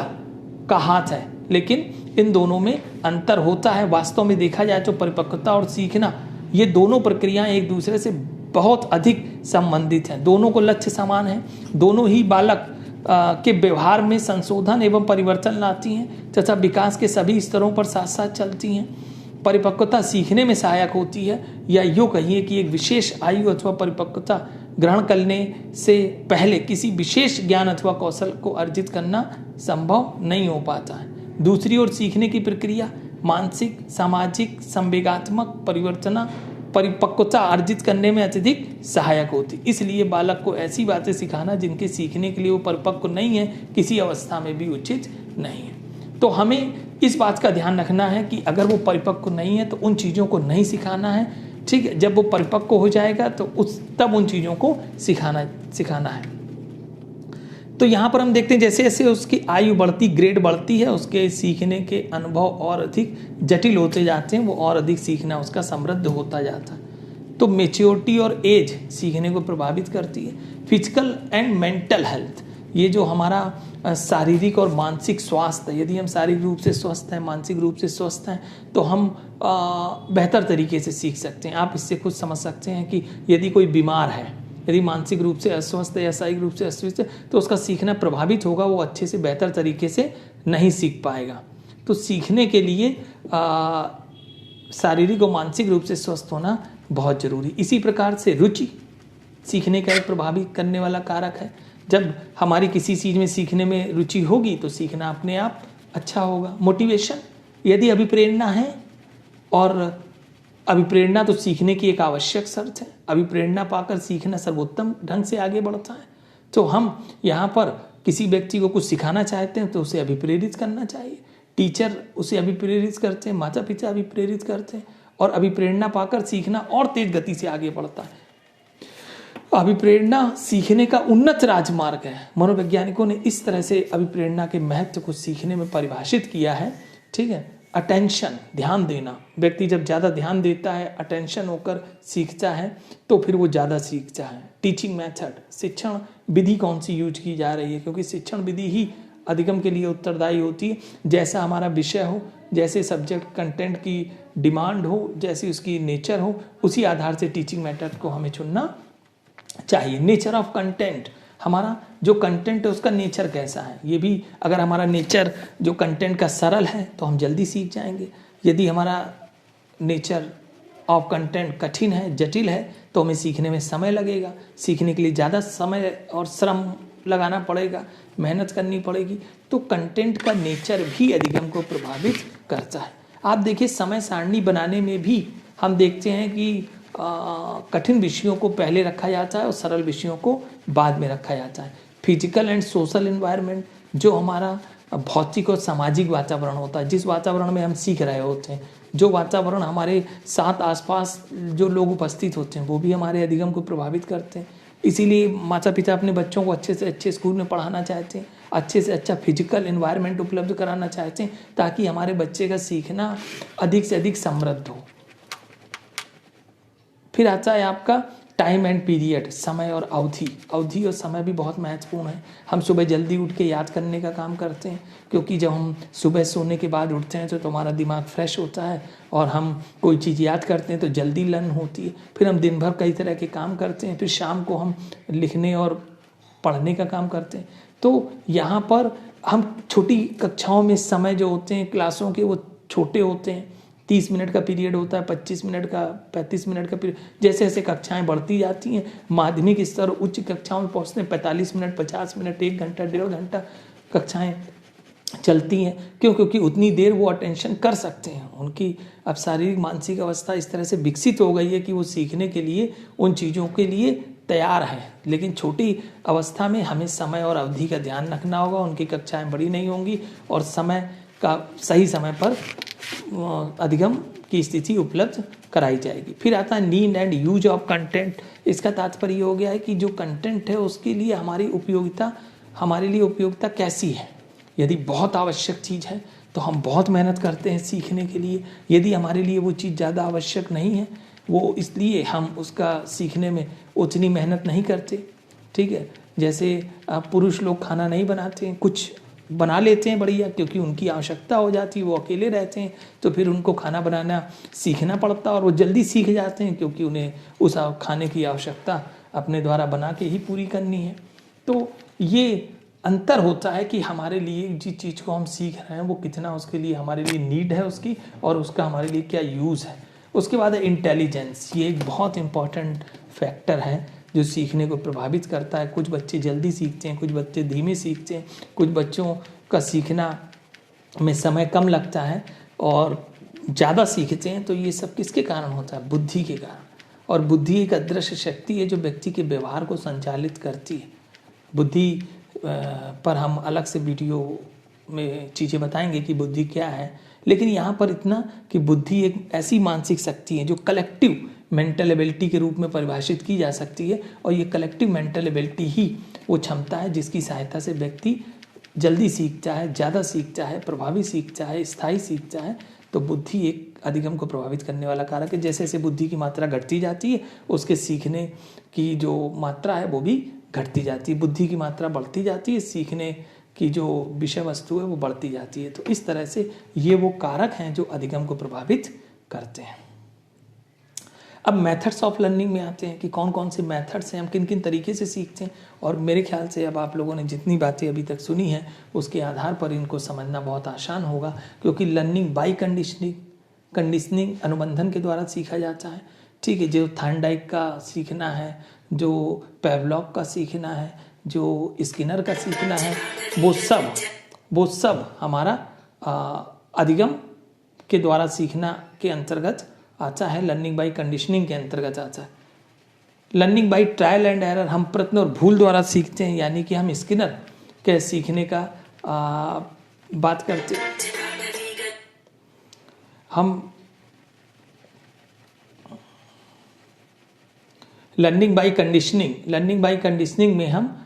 का हाथ है, लेकिन इन दोनों में अंतर होता है। वास्तव में देखा जाए तो परिपक्वता और सीखना ये दोनों प्रक्रियाएं एक दूसरे से बहुत अधिक संबंधित हैं। दोनों को लक्ष्य समान है, दोनों ही बालक के व्यवहार में संशोधन एवं परिवर्तन लाती हैं तथा विकास के सभी स्तरों पर साथ साथ चलती हैं। परिपक्वता सीखने में सहायक होती है, या यूँ कहिए कि एक विशेष आयु अथवा परिपक्वता ग्रहण करने से पहले किसी विशेष ज्ञान अथवा कौशल को अर्जित करना संभव नहीं हो पाता है। दूसरी ओर सीखने की प्रक्रिया मानसिक, सामाजिक, संवेगात्मक परिपक्वता अर्जित करने में अत्यधिक सहायक होती। इसलिए बालक को ऐसी बातें सिखाना जिनके सीखने के लिए वो परिपक्व नहीं है किसी अवस्था में भी उचित नहीं है। तो हमें इस बात का ध्यान रखना है कि अगर वो परिपक्व नहीं है तो उन चीज़ों को नहीं सिखाना है, ठीक है। जब वो परिपक्व हो जाएगा तो तब उन चीज़ों को सिखाना है। तो यहाँ पर हम देखते हैं जैसे जैसे उसकी आयु बढ़ती, ग्रेड बढ़ती है, उसके सीखने के अनुभव और अधिक जटिल होते जाते हैं, वो और अधिक सीखना उसका समृद्ध होता जाता है। तो मेच्योरिटी और एज सीखने को प्रभावित करती है। फिजिकल एंड मेंटल हेल्थ, ये जो हमारा शारीरिक और मानसिक स्वास्थ्य, यदि हम शारीरिक रूप से स्वस्थ हैं, मानसिक रूप से स्वस्थ हैं, तो हम बेहतर तरीके से सीख सकते हैं। आप इससे कुछ समझ सकते हैं कि यदि कोई बीमार है, यदि मानसिक रूप से अस्वस्थ है या शारीरिक रूप से अस्वस्थ है, तो उसका सीखना प्रभावित होगा, वो अच्छे से बेहतर तरीके से नहीं सीख पाएगा। तो सीखने के लिए शारीरिक और मानसिक रूप से स्वस्थ होना बहुत जरूरी। इसी प्रकार से रुचि सीखने का एक प्रभावित करने वाला कारक है। जब हमारी किसी चीज़ में सीखने में रुचि होगी तो सीखना अपने आप अच्छा होगा। मोटिवेशन, यदि अभिप्रेरणा है, और अभिप्रेरणा तो सीखने की एक आवश्यक शर्त है। अभिप्रेरणा पाकर सीखना सर्वोत्तम ढंग से आगे बढ़ता है। तो हम यहाँ पर किसी व्यक्ति को कुछ सिखाना चाहते हैं तो उसे अभिप्रेरित करना चाहिए। टीचर उसे अभिप्रेरित करते हैं, माता पिता अभिप्रेरित करते हैं, और अभिप्रेरणा पाकर सीखना और तेज गति से आगे बढ़ता है। अभिप्रेरणा सीखने का उन्नत राजमार्ग है। मनोवैज्ञानिकों ने इस तरह से अभिप्रेरणा के महत्व को सीखने में परिभाषित किया है, ठीक है। अटेंशन, ध्यान देना। व्यक्ति जब ज़्यादा ध्यान देता है, अटेंशन होकर सीखता है, तो फिर वो ज़्यादा सीखता है। टीचिंग मेथड, शिक्षण विधि कौन सी यूज की जा रही है, क्योंकि शिक्षण विधि ही अधिगम के लिए उत्तरदायी होती है। जैसा हमारा विषय हो, जैसे सब्जेक्ट कंटेंट की डिमांड हो, जैसी उसकी नेचर हो, उसी आधार से टीचिंग मेथड को हमें चुनना चाहिए। नेचर ऑफ कंटेंट, हमारा जो कंटेंट है उसका नेचर कैसा है, ये भी अगर हमारा नेचर जो कंटेंट का सरल है तो हम जल्दी सीख जाएंगे। यदि हमारा नेचर ऑफ कंटेंट कठिन है, जटिल है, तो हमें सीखने में समय लगेगा। सीखने के लिए ज़्यादा समय और श्रम लगाना पड़ेगा, मेहनत करनी पड़ेगी। तो कंटेंट का नेचर भी अधिगम को प्रभावित करता है। आप देखिए, समय सारणी बनाने में भी हम देखते हैं कि कठिन विषयों को पहले रखा जाता है और सरल विषयों को बाद में रखा जाता है। फिजिकल एंड सोशल एनवायरनमेंट, जो हमारा भौतिक और सामाजिक वातावरण होता है, जिस वातावरण में हम सीख रहे होते हैं, जो वातावरण हमारे साथ आसपास जो लोग उपस्थित होते हैं, वो भी हमारे अधिगम को प्रभावित करते हैं। इसीलिए माता पिता अपने बच्चों को अच्छे से अच्छे स्कूल में पढ़ाना चाहते हैं, अच्छे से अच्छा फिजिकल एनवायरनमेंट उपलब्ध कराना चाहते हैं, ताकि हमारे बच्चे का सीखना अधिक से अधिक समृद्ध हो। फिर आता है आपका टाइम एंड पीरियड, समय और अवधि। अवधि और समय भी बहुत महत्वपूर्ण है। हम सुबह जल्दी उठ के याद करने का काम करते हैं, क्योंकि जब हम सुबह सोने के बाद उठते हैं तो हमारा दिमाग फ्रेश होता है और हम कोई चीज़ याद करते हैं तो जल्दी लर्न होती है। फिर हम दिन भर कई तरह के काम करते हैं, फिर शाम को हम लिखने और पढ़ने का काम करते हैं। तो यहाँ पर हम छोटी कक्षाओं में समय जो होते हैं क्लासों के, वो छोटे होते हैं। 30 मिनट का पीरियड होता है, 25 मिनट का, 35 मिनट का पीरियड। जैसे जैसे कक्षाएं बढ़ती जाती हैं, माध्यमिक स्तर उच्च कक्षाओं में पहुंचते हैं, 45 मिनट, 50 मिनट, 1 घंटा, 1.5 घंटा कक्षाएं चलती हैं। क्यों? क्योंकि उतनी देर वो अटेंशन कर सकते हैं। उनकी अब शारीरिक मानसिक अवस्था इस तरह से विकसित हो गई है कि वो सीखने के लिए, उन चीज़ों के लिए तैयार है। लेकिन छोटी अवस्था में हमें समय और अवधि का ध्यान रखना होगा। उनकी कक्षाएं बड़ी नहीं होंगी और समय का सही समय पर अधिगम की स्थिति उपलब्ध कराई जाएगी। फिर आता है need and use of content. इसका तात्पर्य हो गया है कि जो कंटेंट है उसके लिए हमारी उपयोगिता, हमारे लिए उपयोगिता कैसी है। यदि बहुत आवश्यक चीज़ है तो हम बहुत मेहनत करते हैं सीखने के लिए। यदि हमारे लिए वो चीज़ ज़्यादा आवश्यक नहीं है, वो इसलिए हम उसका सीखने में उतनी मेहनत नहीं करते। ठीक है, जैसे पुरुष लोग खाना नहीं बनाते हैं, कुछ बना लेते हैं बढ़िया, क्योंकि उनकी आवश्यकता हो जाती है, वो अकेले रहते हैं तो फिर उनको खाना बनाना सीखना पड़ता है और वो जल्दी सीख जाते हैं, क्योंकि उन्हें उस खाने की आवश्यकता अपने द्वारा बना के ही पूरी करनी है। तो ये अंतर होता है कि हमारे लिए जिस चीज़ को हम सीख रहे हैं वो कितना उसके लिए हमारे लिए नीड है उसकी, और उसका हमारे लिए क्या यूज़ है। उसके बाद है इंटेलिजेंस। ये एक बहुत इम्पॉर्टेंट फैक्टर है जो सीखने को प्रभावित करता है। कुछ बच्चे जल्दी सीखते हैं, कुछ बच्चे धीमे सीखते हैं, कुछ बच्चों का सीखना में समय कम लगता है और ज़्यादा सीखते हैं। तो ये सब किसके कारण होता है? बुद्धि के कारण। और बुद्धि एक अदृश्य शक्ति है जो व्यक्ति के व्यवहार को संचालित करती है। बुद्धि पर हम अलग से वीडियो में चीज़ें बताएंगे कि बुद्धि क्या है, लेकिन यहाँ पर इतना कि बुद्धि एक ऐसी मानसिक शक्ति है जो कलेक्टिव मेंटल एबिलिटी के रूप में परिभाषित की जा सकती है। और ये कलेक्टिव मेंटल एबिलिटी ही वो क्षमता है जिसकी सहायता से व्यक्ति जल्दी सीखता है, ज़्यादा सीखता है, प्रभावी सीखता है, स्थायी सीखता है। तो बुद्धि एक अधिगम को प्रभावित करने वाला कारक है। जैसे जैसे बुद्धि की मात्रा घटती जाती है, उसके सीखने की जो मात्रा है वो भी घटती जाती है। बुद्धि की मात्रा बढ़ती जाती है, सीखने की जो विषय वस्तु है वो बढ़ती जाती है। तो इस तरह से ये वो कारक हैं जो अधिगम को प्रभावित करते हैं। अब मेथड्स ऑफ लर्निंग में आते हैं कि कौन कौन से मेथड्स हैं, हम किन किन तरीके से सीखते हैं। और मेरे ख्याल से अब आप लोगों ने जितनी बातें अभी तक सुनी हैं उसके आधार पर इनको समझना बहुत आसान होगा, क्योंकि लर्निंग बाय कंडीशनिंग अनुबंधन के द्वारा सीखा जाता है। ठीक है, जो थॉर्नडाइक का सीखना है, जो पेवलॉव का सीखना है, जो स्किनर का सीखना है, वो सब हमारा अधिगम के द्वारा सीखना के अंतर्गत आता है, लर्निंग बाय कंडीशनिंग के अंतर्गत आता है। Learning by trial and error, हम प्रयत्न और भूल द्वारा सीखते हैं, यानी कि हम स्किनर के सीखने का बात करते हैं। हम लर्निंग बाय कंडीशनिंग में हम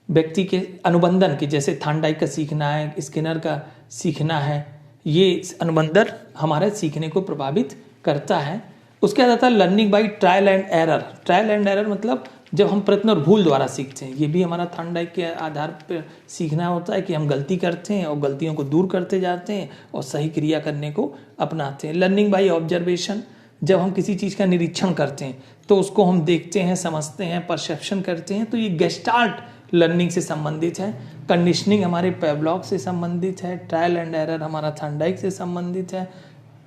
व्यक्ति के अनुबंधन के, जैसे थॉर्नडाइक का सीखना है, स्किनर का सीखना है, ये अनुबंधन हमारे सीखने को प्रभावित करता है। उसके बाद आता है learning by trial and error मतलब जब हम प्रयत्न और भूल द्वारा सीखते हैं। ये भी हमारा थॉर्नडाइक के आधार पर सीखना होता है कि हम गलती करते हैं और गलतियों को दूर करते जाते हैं और सही क्रिया करने को अपनाते हैं। लर्निंग बाय ऑब्जर्वेशन, जब हम किसी चीज़ का निरीक्षण करते हैं तो उसको हम देखते हैं, समझते हैं, परसेप्शन करते हैं, तो ये गेस्टाल्ट लर्निंग से संबंधित है। कंडीशनिंग हमारे पेवलॉव से संबंधित है, ट्रायल एंड एरर हमारा थॉर्नडाइक से संबंधित है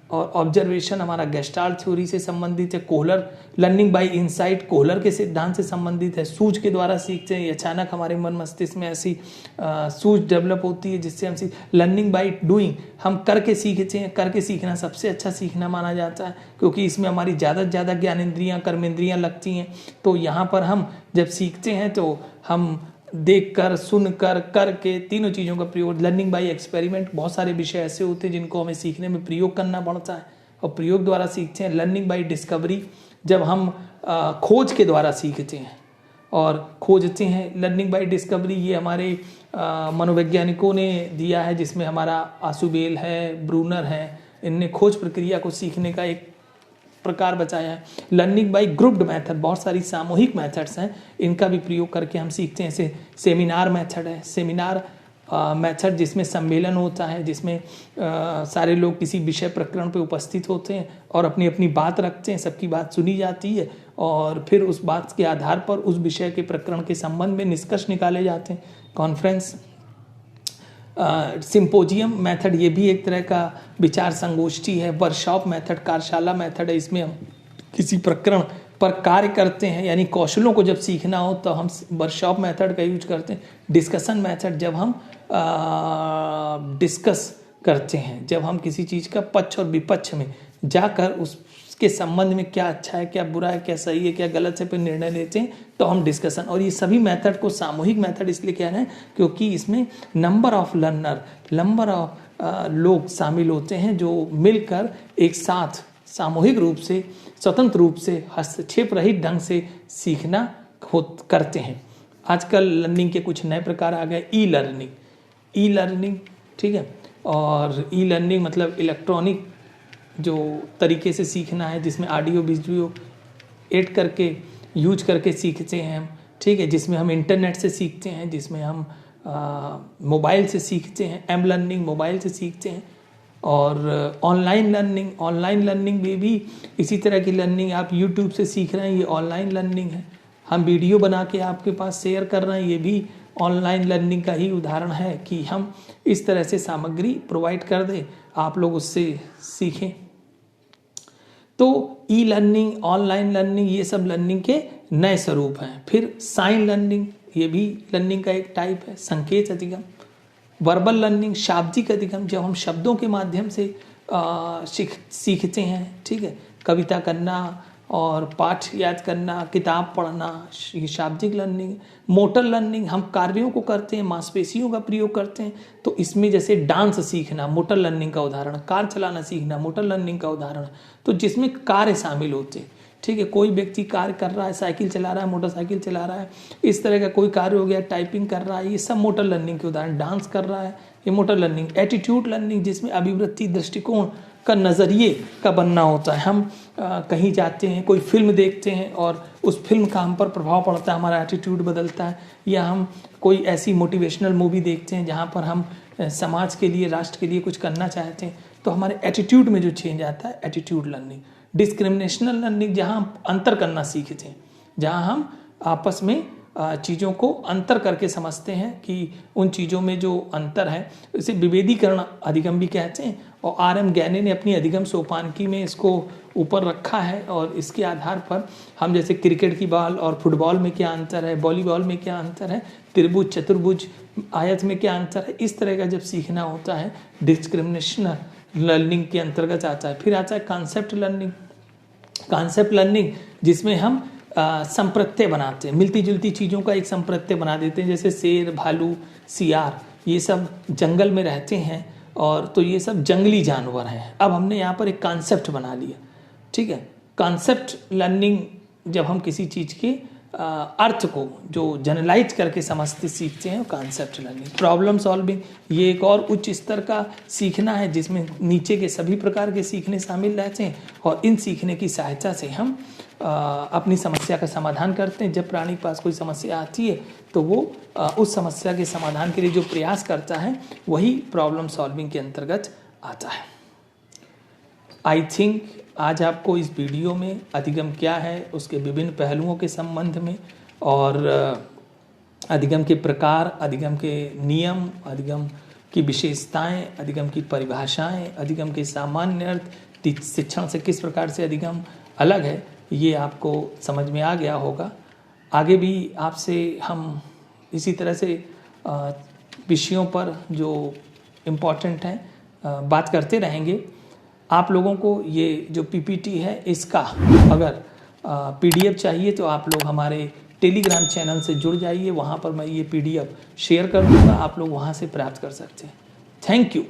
और ऑब्जर्वेशन हमारा गेस्टाल्ट थ्योरी से संबंधित है। Kohler learning by insight Kohler के सिद्धांत से संबंधित है। सूझ के द्वारा सीखते हैं, अचानक हमारे मन मस्तिष्क में ऐसी सूझ डेवलप होती है जिससे हम लर्निंग बाय डूइंग, हम करके सीखते हैं। करके सीखना सबसे अच्छा सीखना माना जाता है, क्योंकि इसमें हमारी ज़्यादा से ज़्यादा ज्ञानेंद्रियाँ, कर्मेंद्रियाँ लगती हैं। तो यहाँ पर हम जब सीखते हैं तो हम देख कर, सुन कर, करके तीनों चीज़ों का प्रयोग। लर्निंग बाय एक्सपेरिमेंट, बहुत सारे विषय ऐसे होते हैं जिनको हमें सीखने में प्रयोग करना पड़ता है और प्रयोग द्वारा सीखते हैं। लर्निंग बाय डिस्कवरी, जब हम खोज के द्वारा सीखते हैं और खोजते हैं। लर्निंग बाय डिस्कवरी ये हमारे मनोवैज्ञानिकों ने दिया है, जिसमें हमारा आशुबेल है, ब्रूनर है, इनने खोज प्रक्रिया को सीखने का एक प्रकार बताया है। लर्निंग बाय ग्रुप्ड मेथड, बहुत सारी सामूहिक मेथड्स हैं, इनका भी प्रयोग करके हम सीखते हैं। जैसे सेमिनार मेथड है, सेमिनार मेथड जिसमें सम्मेलन होता है, जिसमें सारे लोग किसी विषय प्रकरण पे उपस्थित होते हैं और अपनी अपनी बात रखते हैं, सबकी बात सुनी जाती है और फिर उस बात के आधार पर उस विषय के प्रकरण के संबंध में निष्कर्ष निकाले जाते हैं। कॉन्फ्रेंस सिंपोजियम मेथड, ये भी एक तरह का विचार संगोष्ठी है। वर्कशॉप मेथड कार्यशाला मेथड है, इसमें हम किसी प्रकरण पर कार्य करते हैं, यानी कौशलों को जब सीखना हो तो हम वर्कशॉप मेथड का यूज करते हैं। डिस्कशन मेथड, जब हम डिस्कस करते हैं, जब हम किसी चीज़ का पक्ष और विपक्ष में जाकर उसके संबंध में क्या अच्छा है, क्या बुरा है, क्या सही है, क्या गलत है, पर निर्णय लेते हैं, तो हम डिस्कशन। और ये सभी मेथड को सामूहिक मेथड इसलिए कह रहे हैं क्योंकि इसमें number of learner, number of लोग शामिल होते हैं जो मिलकर एक साथ सामूहिक रूप से, स्वतंत्र रूप से, हस्तक्षेप रहित ढंग से सीखना करते हैं। आजकल लर्निंग के कुछ नए प्रकार आ गए। ई लर्निंग, ठीक है। और ई लर्निंग मतलब इलेक्ट्रॉनिक जो तरीके से सीखना है, जिसमें ऑडियो वीडियो ऐड करके यूज करके सीखते हैं हम, ठीक है। जिसमें हम इंटरनेट से सीखते हैं, जिसमें हम मोबाइल से सीखते हैं। एम लर्निंग, मोबाइल से सीखते हैं। और ऑनलाइन लर्निंग में भी इसी तरह की लर्निंग, आप यूट्यूब से सीख रहे हैं, ये ऑनलाइन लर्निंग है। हम वीडियो बना के आपके पास शेयर कर रहे हैं, ये भी ऑनलाइन लर्निंग का ही उदाहरण है कि हम इस तरह से सामग्री प्रोवाइड कर दें, आप लोग उससे सीखें। तो ई लर्निंग, ऑनलाइन लर्निंग, ये सब लर्निंग के नए स्वरूप हैं। फिर साइन लर्निंग, ये भी लर्निंग का एक टाइप है। संकेत अधिगम, वर्बल लर्निंग, शाब्दिक अधिगम, जब हम शब्दों के माध्यम से सीखते हैं, ठीक है। कविता करना और पाठ याद करना, किताब पढ़ना, ये शाब्दिक लर्निंग। मोटर लर्निंग, हम कार्यों को करते हैं, मांसपेशियों का प्रयोग करते हैं, तो इसमें जैसे डांस सीखना मोटर लर्निंग का उदाहरण, कार चलाना सीखना मोटर लर्निंग का उदाहरण। तो जिसमें कार्य शामिल होते हैं, ठीक है। कोई व्यक्ति कार्य कर रहा है, साइकिल चला रहा है, मोटरसाइकिल चला रहा है, इस तरह का कोई कार्य हो गया, टाइपिंग कर रहा है, ये सब मोटर लर्निंग के उदाहरण। डांस कर रहा है, ये मोटर लर्निंग। एटीट्यूड लर्निंग, जिसमें अभिवृत्ति, दृष्टिकोण का, नज़रिए का बनना होता है। हम कहीं जाते हैं, कोई फिल्म देखते हैं और उस फिल्म का हम पर प्रभाव पड़ता है, हमारा एटीट्यूड बदलता है। या हम कोई ऐसी मोटिवेशनल मूवी देखते हैं जहाँ पर हम समाज के लिए, राष्ट्र के लिए कुछ करना चाहते हैं, तो हमारे एटीट्यूड में जो चेंज आता है, एटीट्यूड लर्निंग। डिस्क्रिमिनेशनल लर्निंग, जहाँ हम अंतर करना सीखते हैं, जहाँ हम आपस में चीज़ों को अंतर करके समझते हैं कि उन चीज़ों में जो अंतर है, इसे विभेदीकरण अधिगम भी कहते हैं। और R.M. गैने ने अपनी अधिगम सोपानकी में इसको ऊपर रखा है और इसके आधार पर हम जैसे क्रिकेट की बॉल और फुटबॉल में क्या अंतर है, वॉलीबॉल में क्या अंतर है, त्रिभुज, चतुर्भुज, आयत में क्या अंतर है, इस तरह का जब सीखना होता है, डिस्क्रिमिनेशनल लर्निंग के अंतर्गत आता है। फिर आता है कॉन्सेप्ट लर्निंग, जिसमें हम संप्रत्यय बनाते हैं, मिलती जुलती चीज़ों का एक संप्रत्यय बना देते हैं। जैसे शेर, भालू, सियार, ये सब जंगल में रहते हैं और तो ये सब जंगली जानवर हैं। अब हमने यहाँ पर एक कॉन्सेप्ट बना लिया, ठीक है। कॉन्सेप्ट लर्निंग, जब हम किसी चीज़ के अर्थ को जो जनरलाइज करके समझते सीखते हैं, कॉन्सेप्ट लर्निंग। प्रॉब्लम सॉल्विंग, ये एक और उच्च स्तर का सीखना है जिसमें नीचे के सभी प्रकार के सीखने शामिल रहते हैं और इन सीखने की सहायता से हम अपनी समस्या का समाधान करते हैं। जब प्राणी के पास कोई समस्या आती है तो वो उस समस्या के समाधान के लिए जो प्रयास करता है वही प्रॉब्लम सॉल्विंग के अंतर्गत आता है। आई थिंक आज आपको इस वीडियो में अधिगम क्या है, उसके विभिन्न पहलुओं के संबंध में और अधिगम के प्रकार, अधिगम के नियम, अधिगम की विशेषताएं, अधिगम की परिभाषाएं, अधिगम के सामान्य अर्थ, शिक्षण से किस प्रकार से अधिगम अलग है, ये आपको समझ में आ गया होगा। आगे भी आपसे हम इसी तरह से विषयों पर जो इम्पोर्टेंट हैं बात करते रहेंगे। आप लोगों को ये जो पीपीटी है इसका अगर पीडीएफ चाहिए तो आप लोग हमारे टेलीग्राम चैनल से जुड़ जाइए, वहाँ पर मैं ये पीडीएफ शेयर कर दूँगा, आप लोग वहाँ से प्राप्त कर सकते हैं। Thank you.